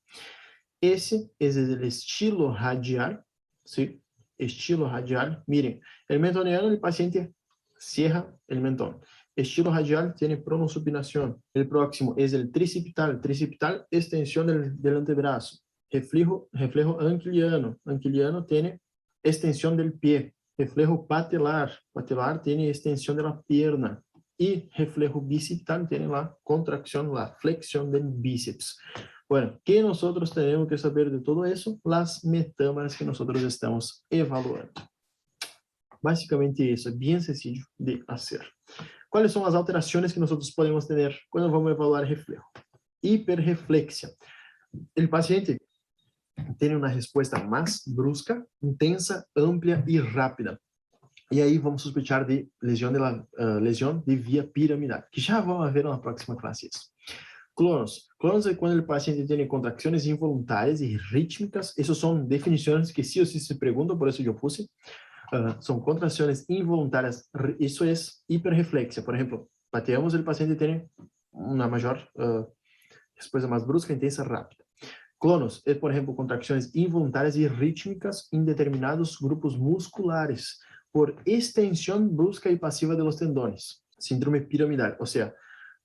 Esse é o estilo radial, ¿sí? Estilo radial. Miren, el mentoniano, el paciente cierra el mentón. Estilo radial tiene pronosupinación. El próximo es el tricipital. Tricipital, extensión del antebrazo. Reflejo anquiliano. Anquiliano tiene extensión del pie. Reflejo patelar. Patelar tiene extensión de la pierna. Y reflejo bicipital tiene la contracción, la flexión del bíceps. Bueno, ¿qué nosotros tenemos que saber de todo eso? Las metámaras que nosotros estamos evaluando. Básicamente eso, es bien sencillo de hacer. ¿Cuáles son las alteraciones que nosotros podemos tener cuando vamos a evaluar el reflejo? Hiperreflexia. El paciente tiene una respuesta más brusca, intensa, amplia y rápida. E aí vamos sospechar de lesão de via piramidal, que já vamos ver na próxima classe isso. Clonos. Clonos é quando o paciente tem contrações involuntárias e rítmicas. Essas são definições que sí o sí se perguntam, por isso eu puse. São contrações involuntárias. Isso é hiperreflexia. Por exemplo, pateamos, o paciente tem uma maior resposta mais brusca, intensa, rápida. Clonos é, por exemplo, contrações involuntárias e rítmicas em determinados grupos musculares por extensão brusca e passiva de los tendones. Síndrome piramidal. Ou seja,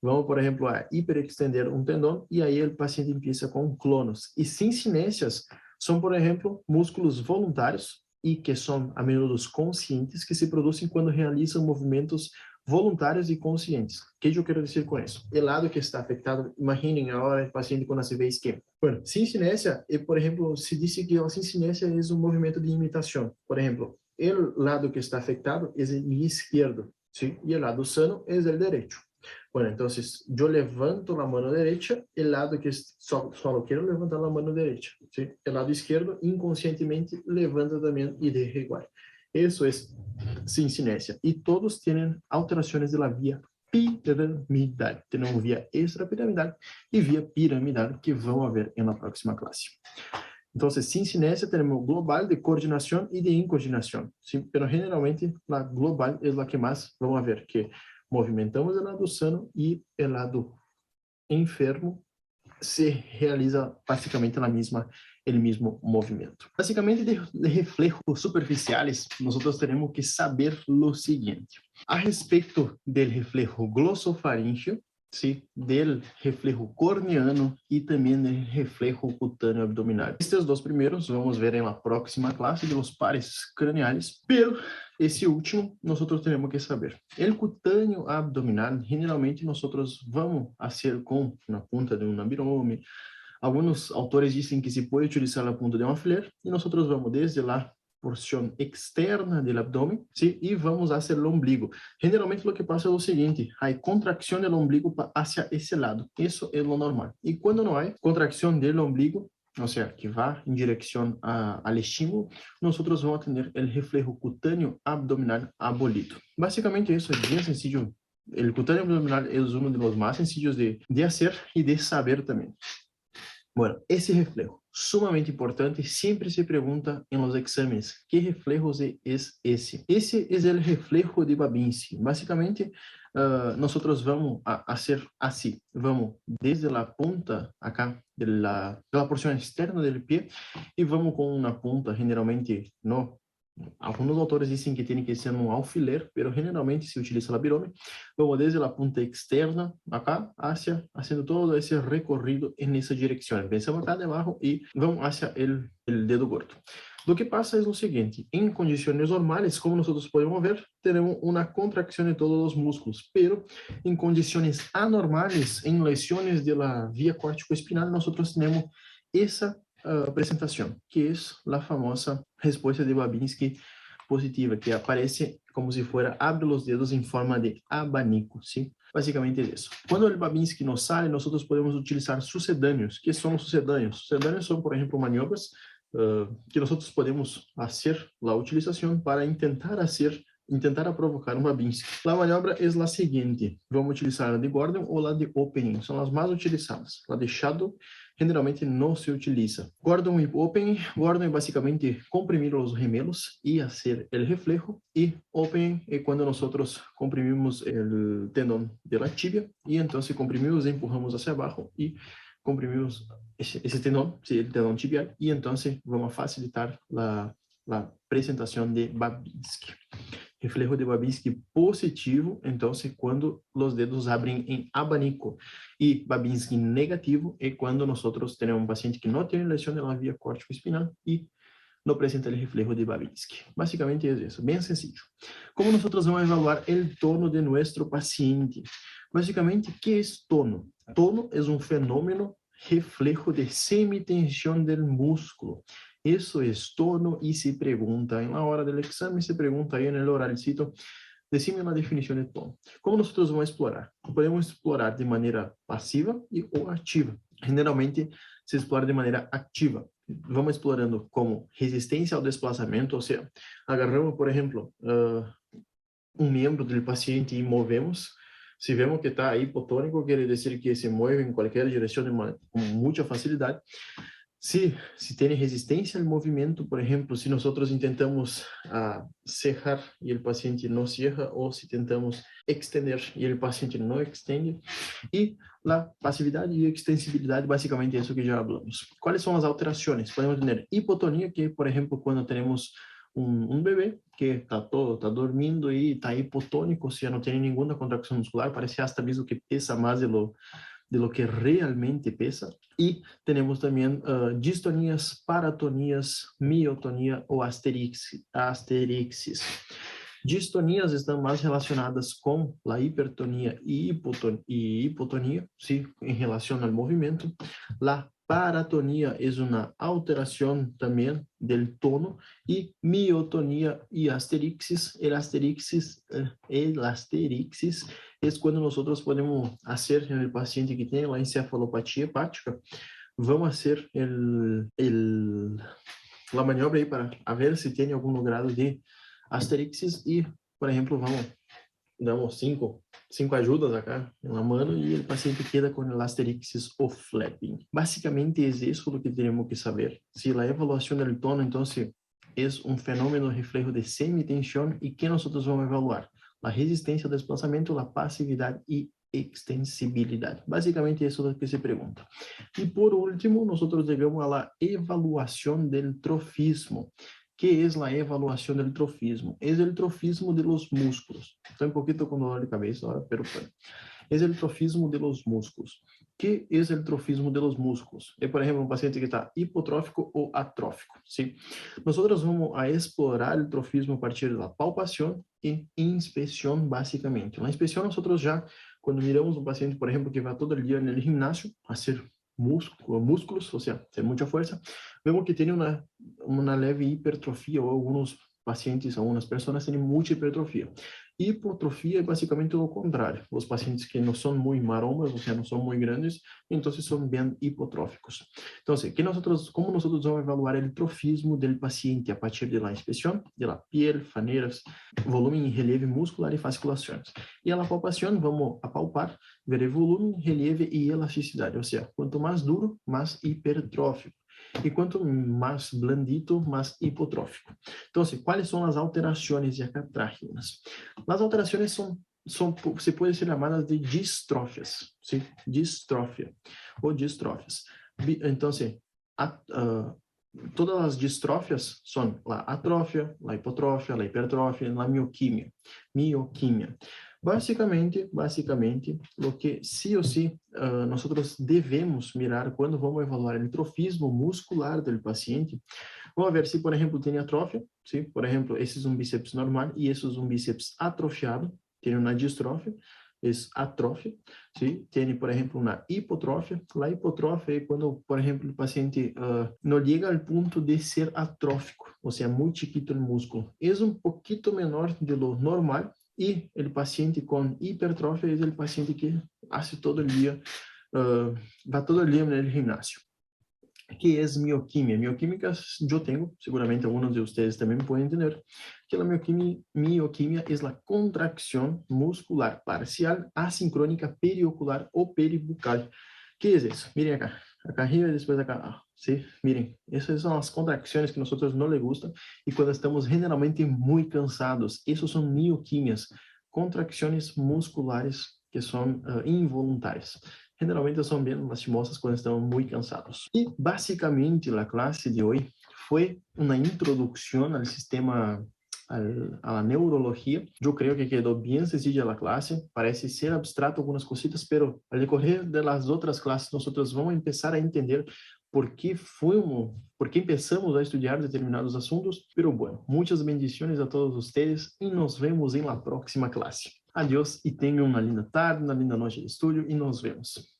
vamos, por exemplo, a hiperextender um tendão e aí o paciente empieza com clonos. E sincinesias são, por exemplo, músculos voluntários e que são a menudo conscientes que se produzem quando realizam movimentos voluntários e conscientes. O que eu quero dizer com isso? O lado que está afetado, imaginem agora o paciente quando se vê esquema. Bueno, sincinesia, por exemplo, se diz que a sincinesia é um movimento de imitação. Por exemplo, o lado que está afectado é o esquerdo, ¿sí? Y el lado sano es el derecho. Bueno, entonces yo levanto la mano derecha, el lado que solo quiero levantar la mano derecha, ¿sí? El lado izquierdo inconscientemente levanta también y deja igual. Eso es sincinesia. Y todos tienen alteraciones de la vía piramidal. Tenemos vía extrapiramidal y vía piramidal que vamos a ver en la próxima clase. Entonces, sincinesia tenemos global de coordinación y de incoordinación, ¿sí? Pero generalmente la global es la que más vamos a ver, que movimentamos el lado sano y el lado enfermo se realiza básicamente el mismo movimiento. Básicamente de reflejos superficiales, nosotros tenemos que saber lo siguiente. A respecto del reflejo glossofaríngeo, ¿sí? Del reflejo corneano y también del reflejo cutáneo abdominal. Estos dos primeros vamos a ver en la próxima clase de los pares craneales, pero esse último nosotros tenemos que saber. El cutáneo abdominal, generalmente nosotros vamos a hacer con una punta de un abirome. Algunos autores dicen que se puede utilizar la punta de un alfiler y nosotros vamos desde la porción externa del abdomen, ¿sí? Y vamos hacia el ombligo. Generalmente lo que pasa es lo siguiente, hay contracción del ombligo hacia ese lado, eso es lo normal. Y cuando no hay contracción del ombligo, o sea, que va en dirección al estímulo, nosotros vamos a tener el reflejo cutáneo abdominal abolido. Básicamente eso es bien sencillo. El cutáneo abdominal es uno de los más sencillos de hacer y de saber también. Bueno, esse reflejo, sumamente importante, sempre se pergunta em los exames, que reflejos é esse? Esse é o reflejo de Babinski. Basicamente, nós vamos a hacer assim, vamos desde a ponta acá, de la porção externa do pé, e vamos com uma ponta, generalmente, no. Alguns autores dizem que tem que ser um alfiler, mas generalmente se utiliza o abirome. Vamos desde a punta externa acá hacia, haciendo todo esse recorrido nessa direção. Pensamos acá debaixo e vamos hacia el dedo gordo. Lo que pasa es lo siguiente, en condiciones normales, como nosotros podemos ver, tenemos una contracción de todos los músculos, pero en condiciones anormales, en lesiones de la vía córtico-espinal, nosotros tenemos esa presentación, que es la famosa respuesta de Babinski positiva, que aparece como si fuera abre los dedos en forma de abanico, ¿sí? Básicamente es eso. Cuando el Babinski no sale, nosotros podemos utilizar sucedáneos. ¿Qué son los sucedáneos? Sucedáneos son, por ejemplo, maniobras que nosotros podemos hacer la utilización para intentar hacer intentar provocar um Babinski. A maniobra é a seguinte: vamos utilizar a de Gordon ou a de Opening, são as mais utilizadas. A de Shadow generalmente não se utiliza. Gordon e Opening, Gordon é basicamente comprimir os gemelos e fazer o reflejo, e Opening é quando nós comprimimos o tendão da tibia e então comprimimos e empurramos hacia abaixo e comprimimos esse tendão, o tendão tibial, e então vamos facilitar a apresentação de Babinski. Reflejo de Babinski positivo, então, quando os dedos abrem em abanico. E Babinski negativo é quando nós temos um paciente que não tem lesão na via córtico-espinal e não apresenta o reflejo de Babinski. Basicamente é isso, bem sencillo. Como nós vamos evaluar o tono de nosso paciente? Basicamente, o que é tono? Tono é um fenômeno reflejo de semitensão do músculo. Isso é tono e se pergunta, na hora do exame, se pergunta aí no horáriozinho, decime uma definição de tono. Como nós vamos explorar? Podemos explorar de maneira passiva ou ativa. Generalmente, se explora de maneira ativa. Vamos explorando como resistência ao desplazamento, ou seja, agarramos, por exemplo, um membro do paciente e movemos. Se vemos que está hipotônico, quer dizer que se move em qualquer direção com muita facilidade. Se tem resistência ao movimento, por exemplo, se nós intentamos cerrar e o paciente não cerra, ou se tentamos extender e o paciente não extende, e a passividade e extensibilidade, basicamente é isso que já falamos. Quais são as alterações? Podemos ter hipotonia, que por exemplo, quando temos um bebê que está dormindo e está hipotônico, se não tem nenhuma contração muscular, parece hasta mesmo que pesa mais de lo que realmente pesa. E temos também distonias, paratonias, miotonia ou asterixis. Distonias estão mais relacionadas com a hipertonia e hipotonia, sim, em relação ao movimento. A paratonia é uma alteração também do tono, e miotonia e asterixis. El asterixis é quando nós podemos fazer no paciente que tem a encefalopatia hepática, vamos fazer a maniobra aí para ver se tem algum grado de asterixis e, por exemplo, damos cinco ajudas acá na mano e o paciente queda com o asterixis ou flapping. Basicamente é isso o que temos que saber. Se a avaliação do tono, então, é um fenômeno reflejo de semitensão, e que nós vamos evaluar a resistência ao desplazamento, a passividade e extensibilidade. Basicamente isso é o que se pergunta. E por último, nós chegamos à avaliação do trofismo. Que é a avaliação do trofismo? É o trofismo de los músculos. Estou um pouquinho com dor de cabeça agora, pero bueno. É o trofismo de los músculos. Que é o trofismo de los músculos? É, por exemplo, um paciente que está hipotrófico ou atrófico. Sim? Nós vamos explorar o trofismo a partir da palpação e inspeção, basicamente. Na inspeção, nós já, quando miramos um paciente, por exemplo, que vai todo dia no ginásio a ser músculos, ou seja, tem muita força, vemos que tem uma leve hipertrofia, ou alguns pacientes, algumas pessoas têm muita hipertrofia. Hipotrofia é basicamente o contrário. Os pacientes que não são muito maromas, ou seja, não são muito grandes, então são bem hipotróficos. Então, como nós vamos evaluar o trofismo do paciente a partir da inspeção, da piel, faneras, volume e relieve muscular e fasciculações. E a palpação, vamos apalpar, ver o volume, relieve e elasticidade, ou seja, quanto mais duro, mais hipertrófico. E quanto mais blandito, mais hipotrófico. Então, quais são as alterações diacatráqueas? As alterações se podem ser chamadas de distrófias, sim? Distrófia ou distrófias. Então, todas as distrófias são a atrófia, a hipotrófia, a hipertrófia, a mioquimia. Basicamente, o que sim ou sim nós devemos mirar quando vamos evaluar o trofismo muscular do paciente. Vamos ver se, por exemplo, tem atrofia. Sim? Por exemplo, esse é um bíceps normal e esse é um bíceps atrofiado. Tem uma distrófia, é atrofia. Sim? Tem, por exemplo, uma hipotrofia. A hipotrofia é quando, por exemplo, o paciente não chega ao ponto de ser atrófico, ou seja, muito chiquito o músculo. É um pouquinho menor do normal. E o paciente com hipertrofia é o paciente que faz todo dia, vai todo dia no ginásio. ¿Qué es mioquimia? Mioquímica yo tengo, seguramente algunos de ustedes también pueden entender, que la mioquimia es la contracción muscular parcial, asincrónica, periocular o peribucal. ¿Qué es eso? Miren acá arriba y después acá abajo, ¿sí? Miren, esas son las contracciones que a nosotros no le gustan y cuando estamos generalmente muy cansados. Esos son mioquimias, contracciones musculares que son involuntarias. Generalmente son bien lastimosas cuando estamos muy cansados. Y básicamente la clase de hoy fue una introducción al sistema, a la neurología. Yo creo que quedó bien sencilla la clase, parece ser abstrato algunas cositas, pero al decorrer de las otras clases nosotros vamos a empezar a entender por qué empezamos a estudiar determinados asuntos. Pero bueno, muchas bendiciones a todos ustedes y nos vemos en la próxima clase. Adiós y tengan una linda tarde, una linda noche de estudio y nos vemos.